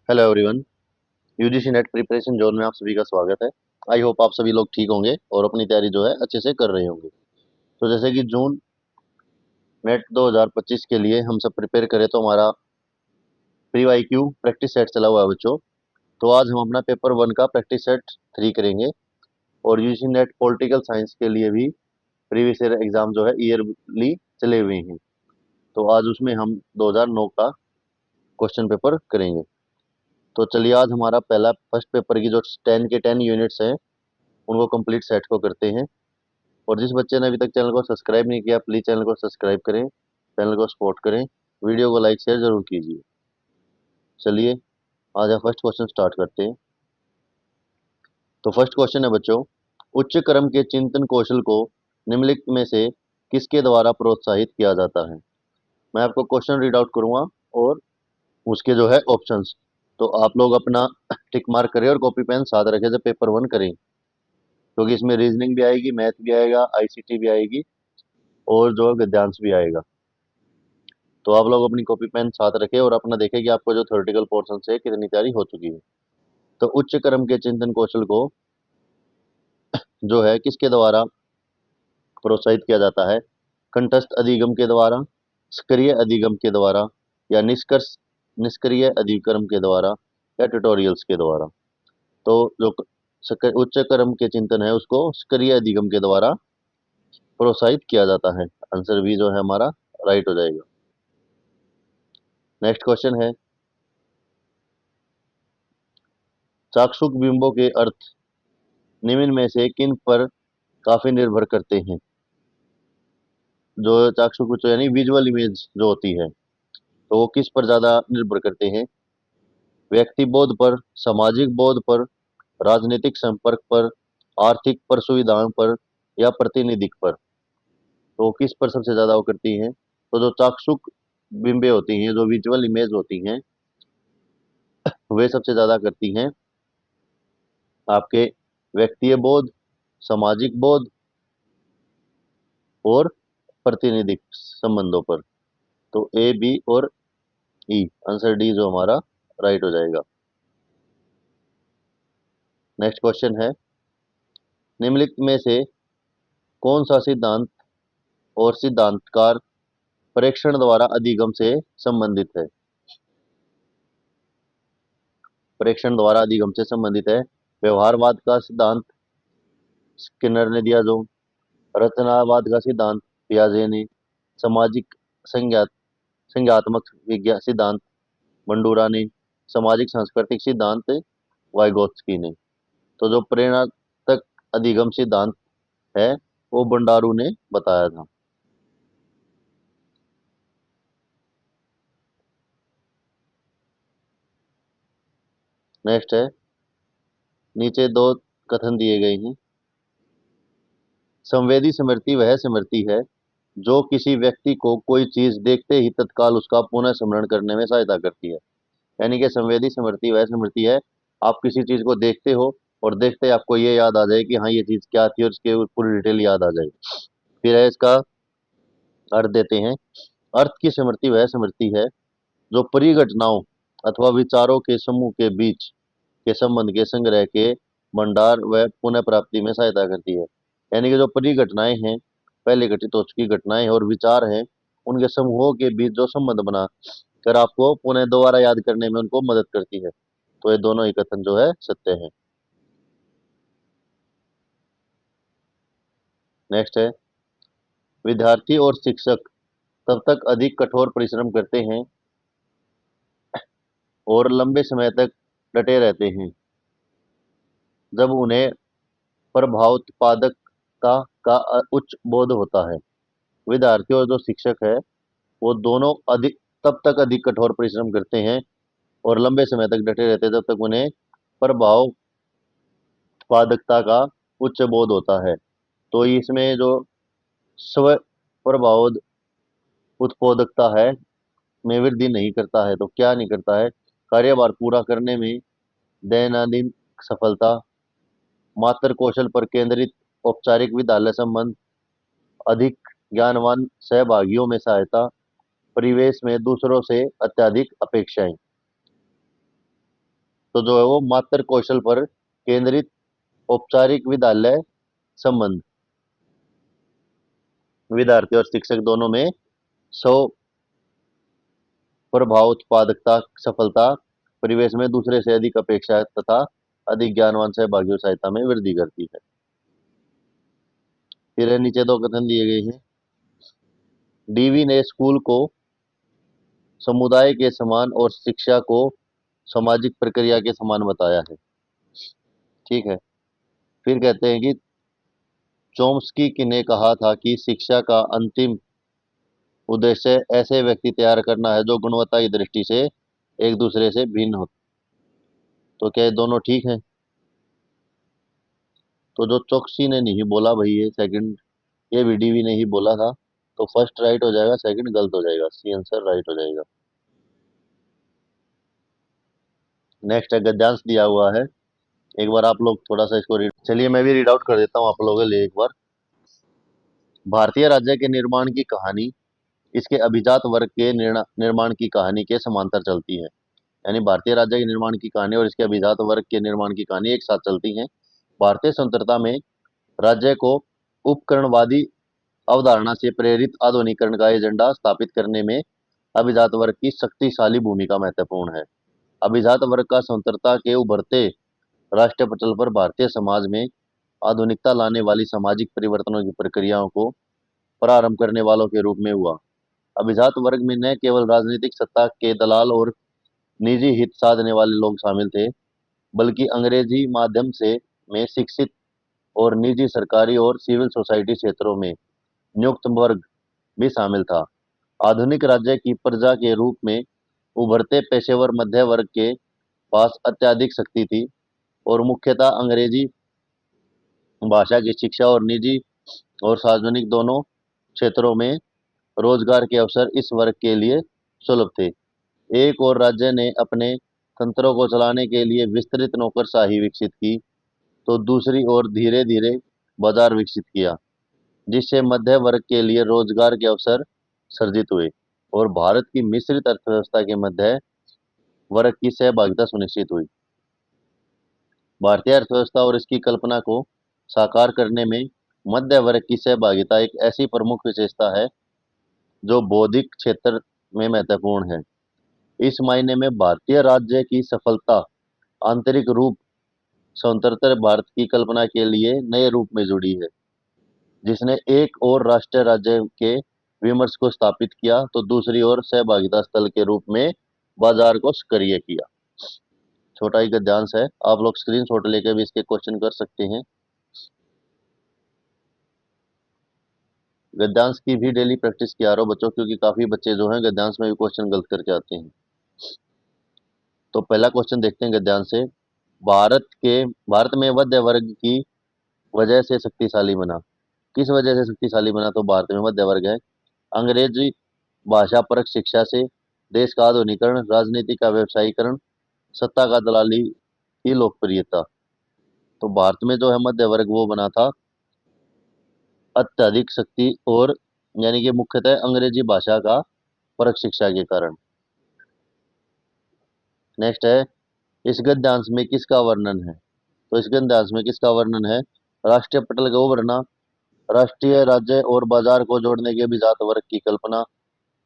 Hello everyone. UGC net preparation zone में आप सभी का स्वागत है। आई होप आप सभी लोग ठीक होंगे और अपनी तैयारी जो है अच्छे से कर रहे होंगे। तो जैसे कि जून नेट 2025 के लिए हम सब प्रिपेयर करें तो हमारा pre Y Q practice set चला हुआ है बच्चों। तो आज हम अपना पेपर 1 का प्रैक्टिस सेट 3 करेंगे और यूजीसी नेट पॉलिटिकल साइंस के लिए भी प्रीवियस ईयर एग्जाम जो है ईयरली चले हुए हैं। तो आज उसमें हम 2009 का क्वेश्चन पेपर करेंगे। तो चलिए आज हमारा पहला फर्स्ट पेपर की जो 10 के 10 यूनिट्स हैं उनको कंप्लीट सेट को करते हैं। और जिस बच्चे ने अभी तक चैनल को सब्सक्राइब नहीं किया प्लीज़ चैनल को सब्सक्राइब करें, चैनल को सपोर्ट करें, वीडियो को लाइक शेयर जरूर कीजिए। चलिए आज हम फर्स्ट क्वेश्चन स्टार्ट करते हैं। तो फर्स्ट क्वेश्चन है बच्चों, उच्च क्रम के चिंतन कौशल को निम्नलिखित में से किसके द्वारा प्रोत्साहित किया जाता है। मैं आपको क्वेश्चन रीड आउट करूंगा और उसके जो है ऑप्शंस। तो आप लोग अपना टिक मार्क करें और कॉपी पेन साथ रखें जब पेपर 1 करें, क्योंकि इसमें रीजनिंग भी आएगी, मैथ भी आएगा, आईसीटी भी आएगी और जो गद्यांश भी आएगा। तो आप लोग अपनी कॉपी पेन साथ रखें और अपना देखें कि आपको जो थ्योरेटिकल पोर्शन से कितनी तैयारी हो चुकी है। तो उच्च क्रम के चिंतन कौशल को जो है किसके द्वारा प्रोत्साहित किया जाता है। कंठस्थ अधिगम के द्वारा, सक्रिय अधिगम के द्वारा, या निष्क्रिय अधिगम के द्वारा, या ट्यूटोरियल्स के द्वारा। तो जो उच्च क्रम के चिंतन है उसको सक्रिय अधिगम के द्वारा प्रोत्साहित किया जाता है। आंसर बी जो है हमारा राइट हो जाएगा। नेक्स्ट क्वेश्चन है, चाक्षुष बिंबों के अर्थ निम्न में से किन पर काफी निर्भर करते हैं। जो चाक्षुष यानी विजुअल इमेज जो होती है तो वो किस पर ज्यादा निर्भर करते हैं। व्यक्ति बोध पर, सामाजिक बोध पर, राजनीतिक संपर्क पर, आर्थिक पर सुविधाओं पर, या प्रतिनिधिक पर। तो वो किस पर सबसे ज्यादा वो करती हैं। तो जो चाक्षुष बिंबे होती हैं, जो विजुअल इमेज होती हैं, वे सबसे ज्यादा करती हैं आपके व्यक्तिगत बोध, सामाजिक बोध और प्रतिनिधिक संबंधों पर। तो ए बी और ई, आंसर डी जो हमारा राइट हो जाएगा। नेक्स्ट क्वेश्चन है, निम्नलिखित में से कौन सा सिद्धांत और सिद्धांतकार परीक्षण द्वारा अधिगम से संबंधित है। परीक्षण द्वारा अधिगम से संबंधित है। व्यवहारवाद का सिद्धांत स्किनर ने दिया, जो रचनावाद का सिद्धांत पियाजे ने, सामाजिक संज्ञात संज्ञात्मक विज्ञान सिद्धांत बंडूरा ने, सामाजिक सांस्कृतिक सिद्धांत वाइगोत्स्की ने। तो जो प्रेरणात्मक अधिगम सिद्धांत है वो बंडारू ने बताया था। नेक्स्ट है, नीचे दो कथन दिए गए हैं। संवेदी स्मृति वह स्मृति है जो किसी व्यक्ति को कोई चीज देखते ही तत्काल उसका पुनः स्मरण करने में सहायता करती है। यानी कि संवेदी स्मृति वह स्मृति है, आप किसी चीज को देखते हो और देखते ही आपको ये याद आ जाए कि हाँ ये चीज क्या थी और इसके पूरी डिटेल याद आ जाए। फिर है इसका अर्थ देते हैं। अर्थ की स्मृति वह स्मृति है जो परिघटनाओं अथवा विचारों के समूह के बीच के संबंध के संग्रह के भंडार व पुनः प्राप्ति में सहायता करती है। यानी कि जो परिघटनाएं हैं, पहले घटित हो चुकी घटनाएं और विचार हैं, उनके समूहों के बीच जो संबंध बना कर आपको पुनः दोबारा याद करने में उनको मदद करती है। तो ये दोनों ही कथन जो है सत्य है। नेक्स्ट है, विद्यार्थी और शिक्षक तब तक अधिक कठोर परिश्रम करते हैं और लंबे समय तक डटे रहते हैं जब उन्हें प्रभावोत्पादकता का उच्च बोध होता है। विद्यार्थी और जो शिक्षक है वो दोनों अधिक तब तक अधिक कठोर परिश्रम करते हैं और लंबे समय तक डटे रहते हैं जब तक उन्हें प्रभाव उत्पादकता का उच्च बोध होता है। तो इसमें जो स्व प्रभाव उत्पादकता है में वृद्धि नहीं करता है। तो क्या नहीं करता है, कार्यभार पूरा करने में, दैनंदिन सफलता, मात्र कौशल पर केंद्रित औपचारिक विद्यालय संबंध, अधिक ज्ञानवान सहभागियों में सहायता, परिवेश में दूसरों से अत्यधिक अपेक्षाएं। तो जो है वो मात्र कौशल पर केंद्रित औपचारिक विद्यालय संबंध विद्यार्थी और शिक्षक दोनों में स्व प्रभाव उत्पादकता सफलता परिवेश में दूसरे से अधिक अपेक्षा तथा अधिक ज्ञानवान सहभागियों सहायता में वृद्धि करती है। फिर नीचे दो कथन दिए गए हैं। डीवी ने स्कूल को समुदाय के समान और शिक्षा को सामाजिक प्रक्रिया के समान बताया है। ठीक है। फिर कहते हैं कि चोम्स्की ने कहा था कि शिक्षा का अंतिम उद्देश्य ऐसे व्यक्ति तैयार करना है जो गुणवत्ता की दृष्टि से एक दूसरे से भिन्न हो। तो क्या ये दोनों ठीक है? तो जो चोक्सी ने नहीं बोला भाई, ये सेकंड, ये भी डीवी ने ही बोला था। तो फर्स्ट राइट हो जाएगा, सेकंड गलत हो जाएगा, सी आंसर राइट हो जाएगा। नेक्स्ट है गद्यांश दिया हुआ है। एक बार आप लोग थोड़ा सा इसको रीड, चलिए मैं भी रीड आउट कर देता हूँ आप लोगों के लिए एक बार। भारतीय राज्य के निर्माण की कहानी इसके अभिजात वर्ग के निर्माण की कहानी के समांतर चलती है। यानी भारतीय राज्य के निर्माण की कहानी और इसके अभिजात वर्ग के निर्माण की कहानी एक साथ चलती है। भारतीय स्वतंत्रता में राज्य को उपकरणवादी अवधारणा से प्रेरित आधुनिकीकरण का एजेंडा स्थापित करने में अभिजात वर्ग की शक्तिशाली भूमिका महत्वपूर्ण है। अभिजात वर्ग का स्वतंत्रता के उभरते राष्ट्रीय पटल पर भारतीय समाज में आधुनिकता लाने वाली सामाजिक परिवर्तनों की प्रक्रियाओं को प्रारंभ करने वालों के रूप में हुआ। अभिजात वर्ग में न केवल राजनीतिक सत्ता के दलाल और निजी हित साधने वाले लोग शामिल थे, बल्कि अंग्रेजी माध्यम से में शिक्षित और निजी सरकारी और सिविल सोसाइटी क्षेत्रों में नियुक्त वर्ग भी शामिल था। आधुनिक राज्य की प्रजा के रूप में उभरते पेशेवर मध्य वर्ग के पास अत्यधिक शक्ति थी और मुख्यतः अंग्रेजी भाषा की शिक्षा और निजी और सार्वजनिक दोनों क्षेत्रों में रोजगार के अवसर इस वर्ग के लिए सुलभ थे। एक और राज्य ने अपने तंत्रों को चलाने के लिए विस्तृत नौकरशाही विकसित की, तो दूसरी ओर धीरे धीरे बाजार विकसित किया, जिससे मध्य वर्ग के लिए रोजगार के अवसर सर्जित हुए और भारत की मिश्रित अर्थव्यवस्था के मध्य वर्ग की सहभागिता सुनिश्चित हुई। भारतीय अर्थव्यवस्था और इसकी कल्पना को साकार करने में मध्य वर्ग की सहभागिता एक ऐसी प्रमुख विशेषता है जो बौद्धिक क्षेत्र में महत्वपूर्ण है। इस मायने में भारतीय राज्य की सफलता आंतरिक रूप स्वतंत्र भारत की कल्पना के लिए नए रूप में जुड़ी है, जिसने एक और राष्ट्रीय राज्य के विमर्श को स्थापित किया तो दूसरी ओर सहभागिता स्थल के रूप में बाजार को सक्रिय किया। छोटा ही गद्यांश है, आप लोग स्क्रीनशॉट लेकर भी इसके क्वेश्चन कर सकते हैं। गद्यांश की भी डेली प्रैक्टिस किया रहो बच्चों, क्योंकि काफी बच्चे जो हैं गद्यांश में भी क्वेश्चन गलत करके आते हैं। तो पहला क्वेश्चन देखते हैं गद्यांश से। भारत में मध्य वर्ग की वजह से शक्तिशाली बना। किस वजह से शक्तिशाली बना? तो भारत में मध्य वर्ग है। अंग्रेजी भाषा परक शिक्षा से, देश का आधुनिकरण, राजनीति का व्यवसायीकरण, सत्ता का दलाली की लोकप्रियता। तो भारत में जो है मध्य वर्ग वो बना था अत्यधिक शक्ति और यानी कि मुख्यतः अंग्रेजी भाषा का परक शिक्षा के कारण। नेक्स्ट है, इस गद्यांश में किसका वर्णन है? तो इस गद्यांश में किसका वर्णन है? राष्ट्रीय पटल का उभरना, राष्ट्रीय राज्य और बाजार को जोड़ने के अभिजात वर्ग की कल्पना,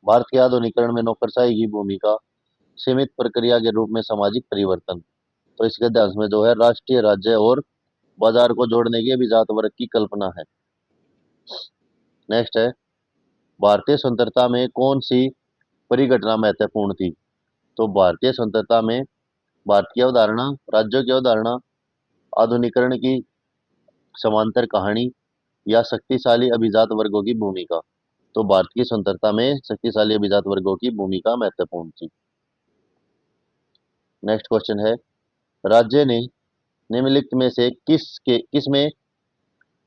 भारत के आधुनिकरण में नौकरशाही की भूमिका, सीमित प्रक्रिया के रूप में सामाजिक परिवर्तन। तो इस गद्यांश में जो है राष्ट्रीय राज्य और बाजार को जोड़ने के अभिजात वर्ग की कल्पना है। नेक्स्ट है, भारतीय स्वतंत्रता में कौन सी परिघटना महत्वपूर्ण थी? तो भारतीय स्वतंत्रता में भारत की अवधारणा, राज्यों की अवधारणा, आधुनिकरण की समांतर कहानी या शक्तिशाली अभिजात वर्गों की भूमिका। तो भारत की स्वतंत्रता में शक्तिशाली अभिजात वर्गों की भूमिका महत्वपूर्ण थी। नेक्स्ट क्वेश्चन है, राज्य ने निम्नलिखित में से किस में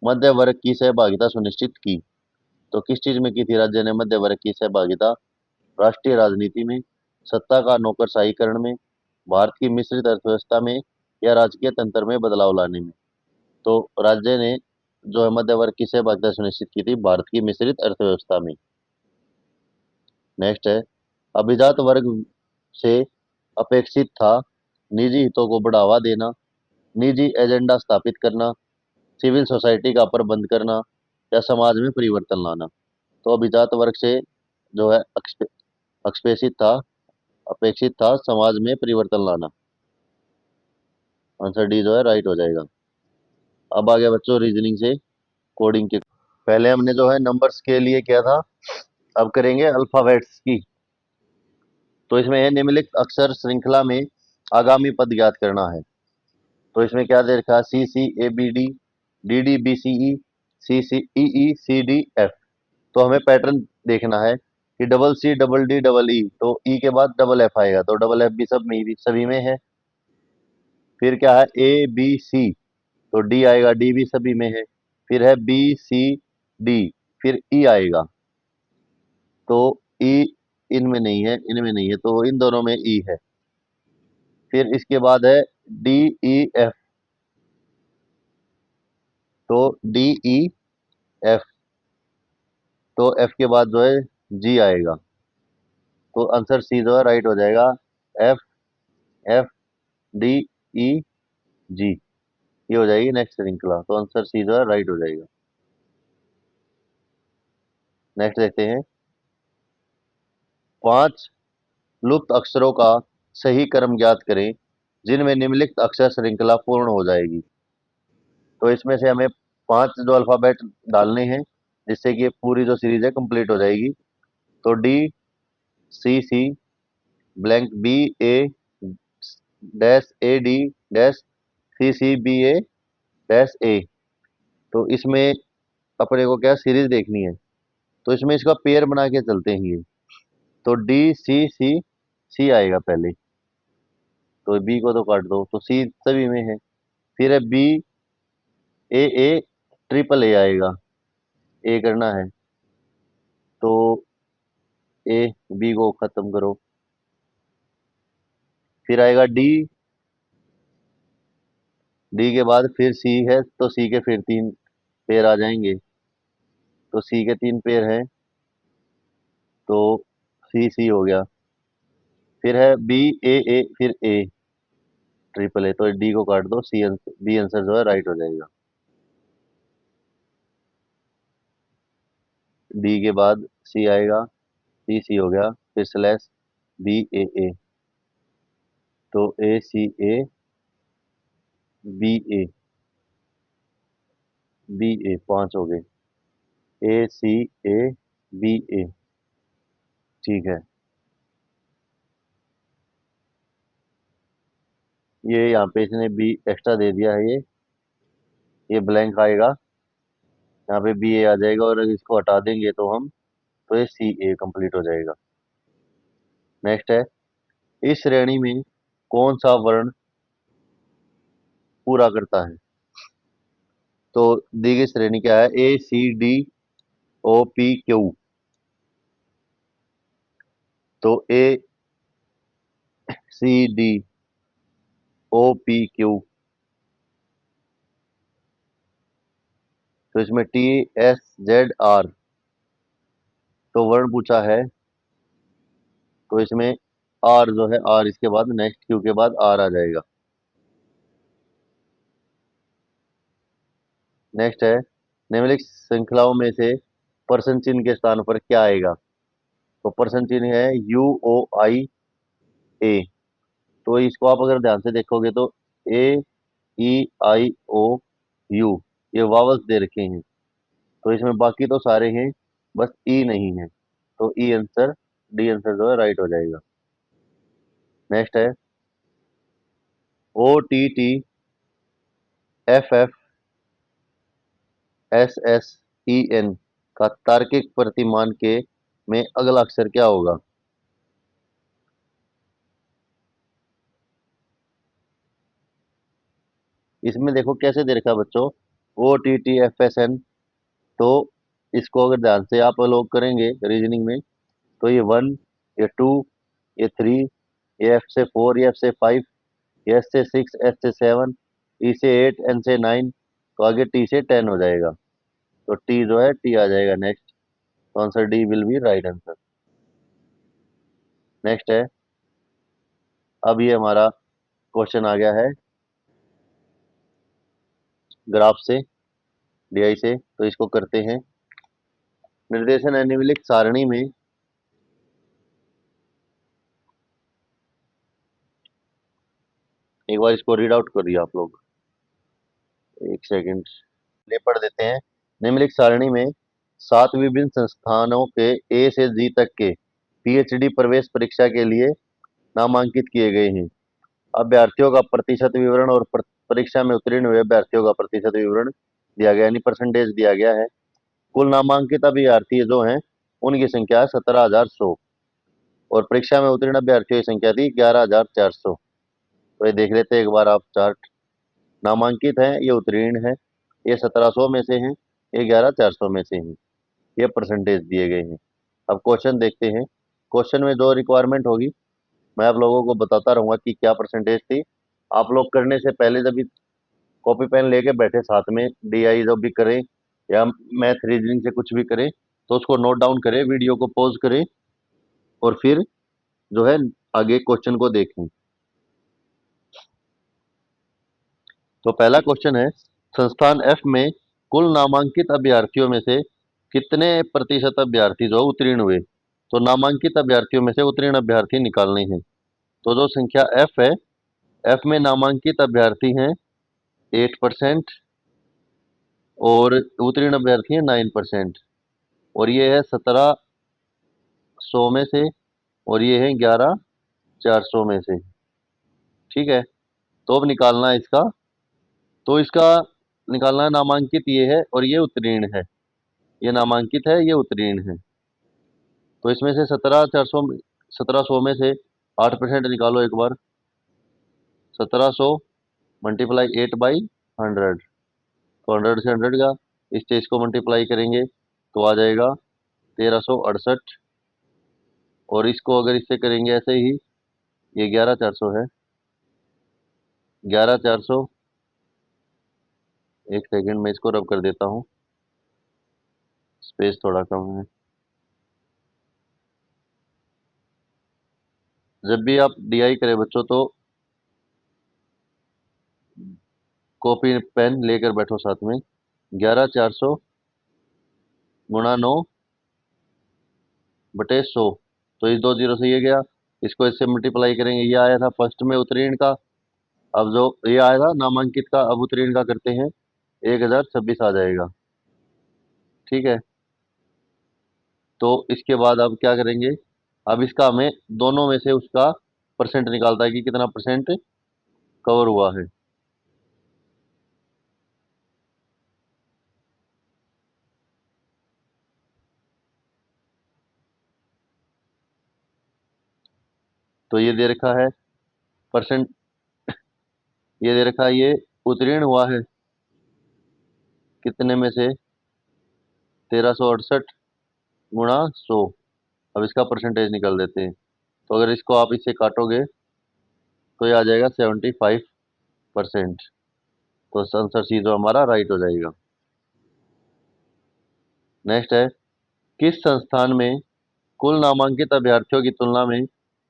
मध्य वर्ग की सहभागिता सुनिश्चित की? तो किस चीज में की थी राज्य ने मध्य वर्ग की सहभागिता? राष्ट्रीय राजनीति में, सत्ता का नौकरशाहीकरण में, भारत की मिश्रित अर्थव्यवस्था में या राजकीय तंत्र में बदलाव लाने में। तो राज्य ने जो है मध्य वर्ग की सहभागिता सुनिश्चित की थी भारत की मिश्रित अर्थव्यवस्था में। नेक्स्ट है, अभिजात वर्ग से अपेक्षित था निजी हितों को बढ़ावा देना, निजी एजेंडा स्थापित करना, सिविल सोसाइटी का प्रबंध करना या समाज में परिवर्तन लाना। तो अभिजात वर्ग से जो है अपेक्षित था अपेक्षित था समाज में परिवर्तन लाना। आंसर डी जो है राइट हो जाएगा। अब आ गया बच्चों रीजनिंग से कोडिंग के। पहले हमने जो है नंबर्स के लिए किया था, अब करेंगे अल्फाबेट्स की। तो इसमें है निम्नलिखित अक्षर श्रृंखला में आगामी पद ज्ञात करना है। तो इसमें क्या दे रखा है, C C A B D, D D B C E, C C E E, C D F. तो हमें पैटर्न देखना है कि double C double D double E, तो ई के बाद डबल एफ आएगा, तो डबल एफ भी सभी में है। फिर क्या है, ए बी सी, तो डी आएगा, डी भी सभी में है। फिर है बी सी डी, फिर ई आएगा, तो ई इनमें नहीं है, इनमें नहीं है, तो इन दोनों में ई है। फिर इसके बाद है डी ई एफ, तो डी ई एफ, तो एफ के बाद जो है जी आएगा, तो आंसर सी जो है राइट हो जाएगा। एफ एफ डी ई जी, ये हो जाएगी नेक्स्ट श्रृंखला, तो आंसर सी जो है राइट हो जाएगा। नेक्स्ट देखते हैं, 5 लुप्त अक्षरों का सही क्रम ज्ञात करें जिनमें निम्नलिखित अक्षर श्रृंखला पूर्ण हो जाएगी। तो इसमें से हमें 5 जो अल्फाबेट डालने हैं जिससे कि ये पूरी जो सीरीज है कंप्लीट हो जाएगी। तो D C C blank B A dash A D dash C C B A dash A. तो इसमें अपने को क्या सीरीज देखनी है, तो इसमें इसका पेयर बना के चलते हैं ये। तो डी सी सी, सी आएगा पहले, तो बी को तो काट दो, तो सी सभी में है। फिर है B A A, triple A आएगा, ए करना है, तो ए बी को खत्म करो। फिर आएगा डी, डी के बाद फिर सी है, तो सी के फिर 3 पेयर आ जाएंगे, तो सी के 3 पेयर हैं, तो सी सी हो गया। फिर है बी ए ए, फिर ए ट्रिपल ए, तो डी को काट दो, सी बी आंसर जो है राइट हो जाएगा। डी के बाद सी आएगा, सी सी हो गया, फिर स्लैश बी ए ए, तो A C A B A, B ए 5 हो गए, ए सी ए बी ए, ठीक है। ये यहाँ पे इसने बी एक्स्ट्रा दे दिया है, ये ब्लैंक आएगा, यहाँ पे बी ए आ जाएगा, और अगर इसको हटा देंगे तो हम, तो ये सी ए कंप्लीट हो जाएगा। नेक्स्ट है, इस श्रेणी में कौन सा वर्ण पूरा करता है। तो दी गई श्रेणी क्या है, A C D O P Q, तो A C D O P Q, तो इसमें टी एस जेड आर, तो वर्ण पूछा है, तो इसमें आर जो है, आर इसके बाद नेक्स्ट क्यू के बाद आर आ जाएगा। नेक्स्ट है, निम्नलिखित श्रृंखलाओं में से प्रश्न चिन्ह के स्थान पर क्या आएगा। तो प्रश्न चिन्ह है यू ओ आई ए, तो इसको आप अगर ध्यान से देखोगे तो ए ई आई ओ यू, ये वावल्स दे रखे हैं, तो इसमें बाकी तो सारे हैं, बस ई नहीं है, तो ई आंसर, डी आंसर जो है राइट हो जाएगा। नेक्स्ट है, O T T F F S S E N का तार्किक प्रतिमान के में अगला अक्षर क्या होगा। इसमें देखो कैसे दे रखा है बच्चों, O T T F S N, तो इसको अगर ध्यान से आप लोग करेंगे रीजनिंग में, तो ये 1, ये 2, ये 3, ये एफ से 4, ये एफ से 5, ये एस से 6, एस से 7, ई से 8, एन से 9, तो आगे टी से 10 हो जाएगा, तो टी जो है टी आ जाएगा नेक्स्ट, तो answer D will be right answer. Next है, अब ये हमारा क्वेश्चन आ गया है ग्राफ से, डीआई से, तो इसको करते हैं। निर्देशन है निम्नलिखित सारणी में एक बार इसको रीड आउट करिए आप लोग, एक सेकंड ले पढ़ देते हैं। निम्नलिखित सारणी में 7 विभिन्न संस्थानों के ए से जी तक के पीएचडी प्रवेश परीक्षा के लिए नामांकित किए गए हैं। अभ्यर्थियों का प्रतिशत विवरण और परीक्षा में उत्तीर्ण हुए अभ्यर्थियों का प्रतिशत विवरण दिया गया, यानी परसेंटेज दिया गया है। कुल नामांकित अभ्यर्थी जो हैं उनकी संख्या है 17,100 और परीक्षा में उत्तीर्ण अभ्यर्थियों की संख्या थी 11,400। तो ये देख लेते हैं एक बार आप चार्ट। नामांकित हैं, ये उत्तीर्ण है, ये 1700 में से हैं, ये 11,400 में से हैं। ये परसेंटेज दिए गए हैं। अब क्वेश्चन देखते हैं। क्वेश्चन में जो रिक्वायरमेंट होगी मैं आप लोगों को बताता रहूंगा कि क्या परसेंटेज थी। आप लोग करने से पहले जब भी कॉपी पेन लेके बैठे साथ में, डीआई जब भी करें या मैथ रीजनिंग से कुछ भी करें, तो उसको नोट डाउन करें, वीडियो को पॉज करें और फिर जो है आगे क्वेश्चन को देखें। तो पहला क्वेश्चन है, संस्थान एफ में कुल नामांकित अभ्यर्थियों में से कितने प्रतिशत अभ्यर्थी जो उत्तीर्ण हुए। तो नामांकित अभ्यर्थियों में से उत्तीर्ण अभ्यर्थी निकालने हैं। तो जो संख्या एफ है, एफ में नामांकित अभ्यर्थी हैं 8% और उत्तीर्ण अभ्यर्थी हैं 9%। और ये है 1700 में से और ये है 11,400 में से। ठीक है, तो अब निकालना है इसका। तो इसका निकालना है, नामांकित ये है और ये उत्तीर्ण है। ये नामांकित है, ये उत्तीर्ण है। तो इसमें से 1700 में से 8% निकालो एक बार। 1700 मल्टीप्लाई 8/100, तो 100 से 100 का इस चीज को मल्टीप्लाई करेंगे तो आ जाएगा 1368। और इसको अगर इससे करेंगे ऐसे ही, ये 11,400 है। 11,400, एक सेकंड में इसको रब कर देता हूँ, स्पेस थोड़ा कम है। जब भी आप डीआई करें बच्चों तो कॉपी पेन लेकर बैठो साथ में। 11,400 गुणा 9/100, तो इस 2 जीरो से ये गया, इसको इससे मल्टीप्लाई करेंगे, ये आया था फर्स्ट में उत्तीर्ण का। अब जो ये आया था नामांकित का, अब उत्तीर्ण का करते हैं, 1,026 आ जाएगा। ठीक है, तो इसके बाद अब क्या करेंगे, अब इसका हमें दोनों में से उसका परसेंट निकालता है कि कितना परसेंट कवर हुआ है। तो ये दे रखा है परसेंट, ये दे रखा है, ये उत्तीर्ण हुआ है कितने में से, 1368 गुणा 100। अब इसका परसेंटेज निकाल देते हैं। तो अगर इसको आप इससे काटोगे तो ये आ जाएगा 75%। तो आंसर सी जो हमारा राइट हो जाएगा। नेक्स्ट है, किस संस्थान में कुल नामांकित अभ्यर्थियों की तुलना में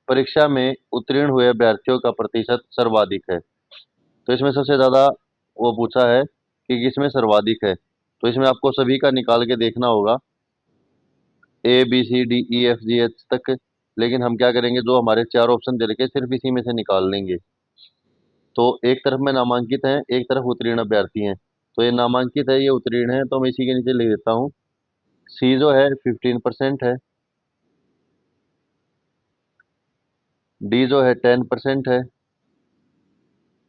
परीक्षा में उत्तीर्ण हुए अभ्यर्थियों का प्रतिशत सर्वाधिक है। तो इसमें सबसे ज़्यादा वो पूछा है कि किसमें सर्वाधिक है। तो इसमें आपको सभी का निकाल के देखना होगा, A B C D E F G H तक। लेकिन हम क्या करेंगे, जो हमारे 4 ऑप्शन दे रखे सिर्फ इसी में से निकाल लेंगे। तो एक तरफ में नामांकित हैं, एक तरफ उत्तीर्ण अभ्यर्थी हैं। तो ये नामांकित है, ये उत्तीर्ण है, तो मैं इसी के नीचे लिख देता हूँ। सी जो है 15% है, डी जो है 10% है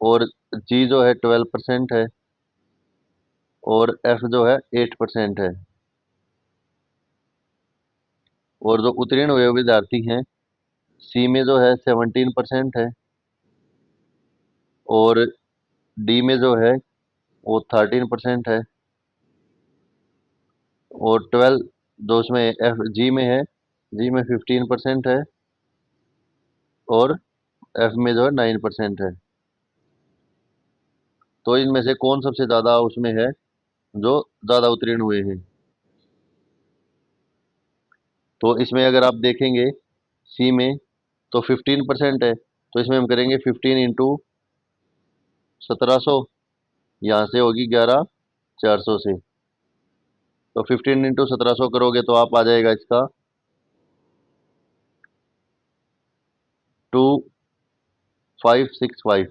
और जी जो है 12% है और एफ जो है 8% है। और जो उत्तीर्ण हुए विद्यार्थी हैं, सी में जो है 17% है और डी में जो है वो 13% है और 12 जो उसमें एफ जी में है, जी में 15% है और एफ में जो है 9% है। तो इनमें से कौन सबसे ज़्यादा उसमें है जो ज़्यादा उत्तीर्ण हुए हैं। तो इसमें अगर आप देखेंगे सी में तो 15% है, तो इसमें हम करेंगे 15 इंटू 1700, यहाँ से होगी 11400 से। तो 15 × 1700 करोगे तो आप आ जाएगा इसका 2565।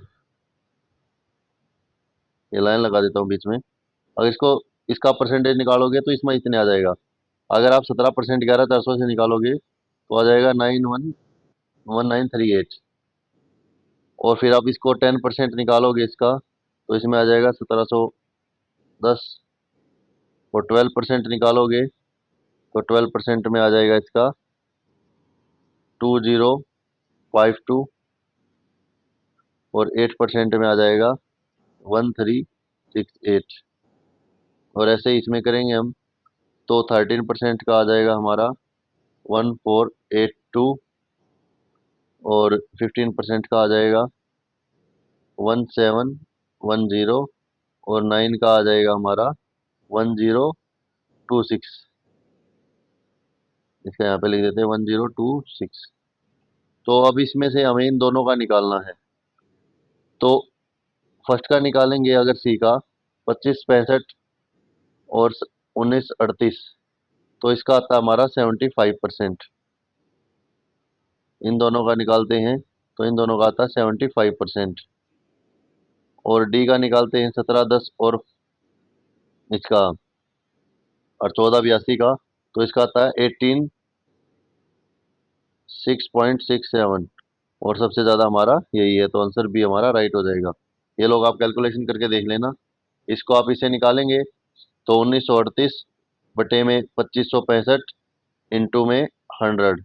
ये लाइन लगा देता हूँ बीच में। अगर इसको इसका परसेंटेज निकालोगे तो इसमें इतने आ जाएगा। अगर आप 17% 11400 से निकालोगे तो आ जाएगा 911938। और फिर आप इसको 10% निकालोगे इसका तो इसमें आ जाएगा 1710। और 12% निकालोगे तो 12% में आ जाएगा इसका 2052। और 8% में आ जाएगा 1368। और ऐसे ही इसमें करेंगे हम तो 13% का आ जाएगा हमारा 1482। और 15% का आ जाएगा 1710। और 9 का आ जाएगा हमारा 1026। इसका यहाँ पे लिख देते हैं 1026। तो अब इसमें से हमें इन दोनों का निकालना है। तो फर्स्ट का निकालेंगे अगर सी का 2565 और 1938, तो इसका आता है हमारा 75%। इन दोनों का निकालते हैं तो इन दोनों का आता है 75%। और डी का निकालते हैं 1710 और इसका और 1482 का, तो इसका आता है 186.67। और सबसे ज़्यादा हमारा यही है, तो आंसर बी हमारा राइट हो जाएगा। ये लोग आप कैलकुलेशन करके देख लेना। इसको आप इसे निकालेंगे तो 1938 बटे में 2565 इंटू में 100।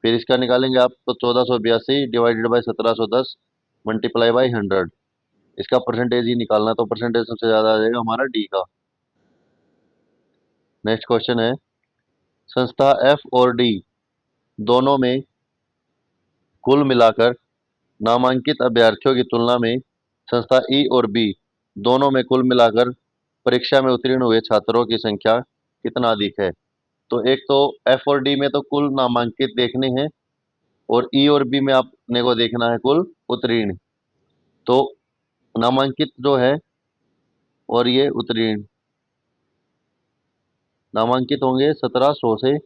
फिर इसका निकालेंगे आप तो 1482 डिवाइडेड बाई 1710 मल्टीप्लाई बाई 100। इसका परसेंटेज ही निकालना, तो परसेंटेज सबसे ज़्यादा आ जाएगा हमारा डी का। नेक्स्ट क्वेश्चन है, संस्था एफ और डी दोनों में कुल मिलाकर नामांकित अभ्यर्थियों की तुलना में संस्था ई और बी दोनों में कुल मिलाकर परीक्षा में उत्तीर्ण हुए छात्रों की संख्या कितना अधिक है। तो एक तो एफ और डी में तो कुल नामांकित देखने हैं, और ई और बी में आपने को देखना है कुल उत्तीर्ण। तो नामांकित जो है और ये उत्तीर्ण, नामांकित होंगे 1700 से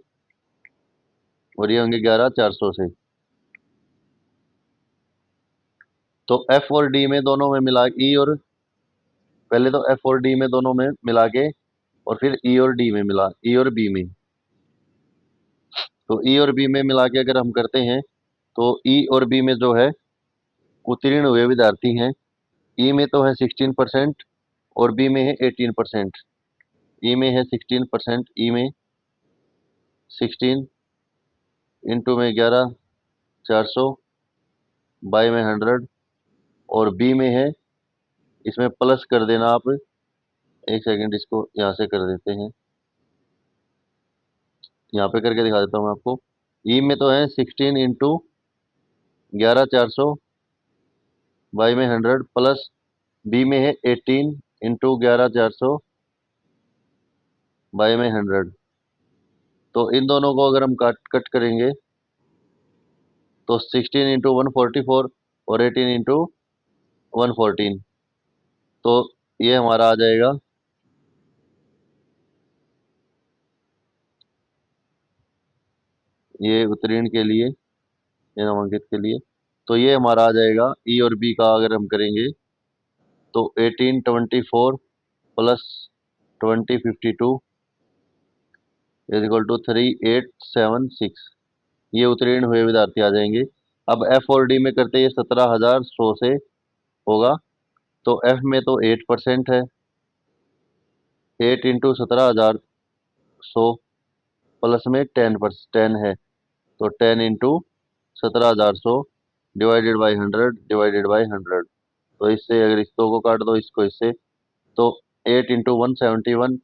और ये होंगे 11400 से। तो एफ और डी में दोनों में मिला ई और पहले तो एफ और डी में दोनों में मिला के और फिर ई और डी में मिला ई और बी में। तो ई और बी में मिला के अगर हम करते हैं तो ई और बी में जो है उत्तीर्ण हुए विद्यार्थी हैं, ई में तो है 16% और बी में है 18%। ई में है 16%, ई में 16 इंटू में 11400 बाई में 100। और बी में है, इसमें प्लस कर देना आप। एक सेकंड इसको यहाँ से कर देते हैं, यहाँ पे करके दिखा देता हूँ मैं आपको। ई में तो है 16 इंटू 11400 बाई में 100 प्लस बी में है 18 इंटू 11400 बाई में 100। तो इन दोनों को अगर हम कट कट करेंगे तो 16 इंटू 144 और 18 इंटू 114। तो ये हमारा आ जाएगा ये उत्तीर्ण के लिए, ये नामांकित के लिए। तो ये हमारा आ जाएगा ई और बी का अगर हम करेंगे तो 1824 प्लस 2052 इज इक्वल टू 3876। ये उत्तीर्ण हुए विद्यार्थी आ जाएंगे। अब एफ और डी में करते ये 17100 से होगा। तो एफ में तो 8% है, 8 इंटू 17100 प्लस में 10 है, तो 10 into 17100 divided by 100 divided by 100। तो इससे अगर इस दो को काट दो इसको इससे, तो 8 इंटू 171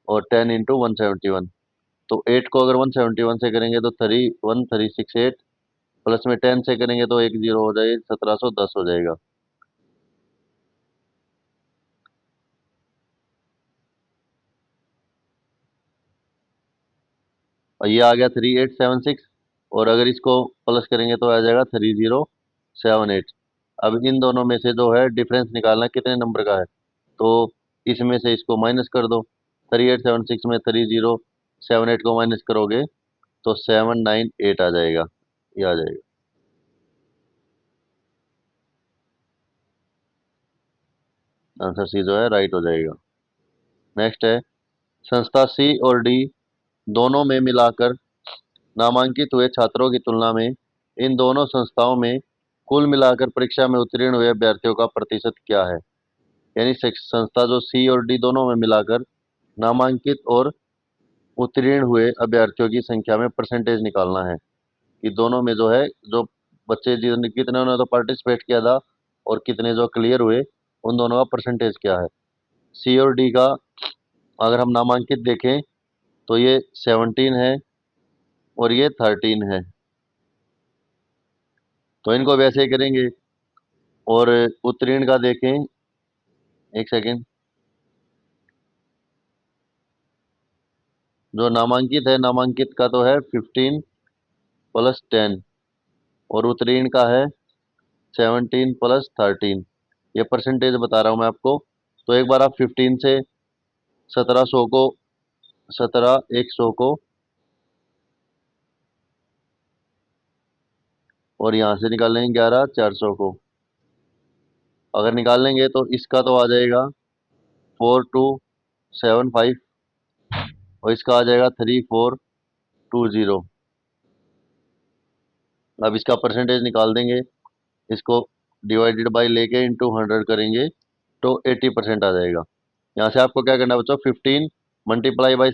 और 10 इंटू 171। तो 8 को अगर 171 से करेंगे तो 31368 प्लस में 10 से करेंगे तो 10 हो जाएगा, 1710 हो जाएगा। और ये आ गया 3876। और अगर इसको प्लस करेंगे तो आ जाएगा 3078। अब इन दोनों में से जो है डिफरेंस निकालना कितने नंबर का है, तो इसमें से इसको माइनस कर दो। 3876 में 3078 को माइनस करोगे तो 798 आ जाएगा, ये आ जाएगा। आंसर सी जो है राइट हो जाएगा। नेक्स्ट है, संस्था सी और डी दोनों में मिलाकर नामांकित हुए छात्रों की तुलना में इन दोनों संस्थाओं में कुल मिलाकर परीक्षा में उत्तीर्ण हुए अभ्यर्थियों का प्रतिशत क्या है। यानी संस्था जो सी और डी दोनों में मिलाकर नामांकित और उत्तीर्ण हुए अभ्यर्थियों की संख्या में परसेंटेज निकालना है कि दोनों में जो है, जो बच्चे जितने कितने ने तो पार्टिसिपेट किया था और कितने जो क्लियर हुए, उन दोनों का परसेंटेज क्या है। सी और डी का अगर हम नामांकित देखें तो ये 17 है और ये 13 है, तो इनको वैसे ही करेंगे। और उत्तीर्ण का देखें, एक सेकेंड, जो नामांकित है, नामांकित का तो है 15 प्लस 10 और उत्तीर्ण का है 17 प्लस 13। ये परसेंटेज बता रहा हूँ मैं आपको। तो एक बार आप 15 से 1700 को 17100 को और यहाँ से निकाल लेंगे 11400 को। अगर निकाल लेंगे तो इसका तो आ जाएगा 4275 और इसका आ जाएगा 3420। अब इसका परसेंटेज निकाल देंगे, इसको डिवाइडेड बाई लेके इंटू 100 करेंगे तो 80% आ जाएगा। यहाँ से आपको क्या करना है बच्चों, 15 मल्टीप्लाई बाई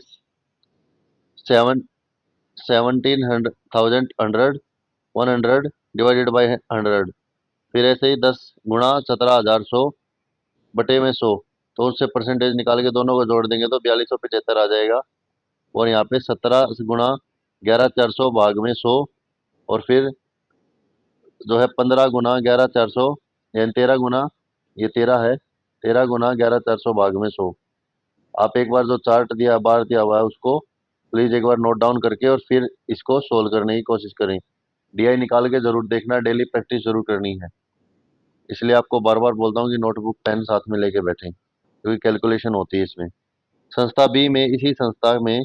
17,100 100 डिवाइडेड बाई 100, फिर ऐसे ही 10 गुणा 17,100 बटे में 100, तो उससे परसेंटेज निकाल के दोनों को जोड़ देंगे तो 4275 आ जाएगा। और यहाँ पे 17 गुणा 11,400 भाग में 100 और फिर जो है 15 गुना 11,400 यानी 13 गुना, ये 13 है, 13 गुना 11,400 भाग में 100। आप एक बार जो चार्ट दिया बार दिया हुआ है उसको प्लीज एक बार नोट डाउन करके और फिर इसको सोल्व करने की कोशिश करें। डीआई निकाल के जरूर देखना, डेली प्रैक्टिस जरूर करनी है। इसलिए आपको बार बार बोलता हूँ कि नोटबुक पेन साथ में लेके बैठें क्योंकि कैलकुलेशन होती है इसमें। संस्था बी में इसी संस्था में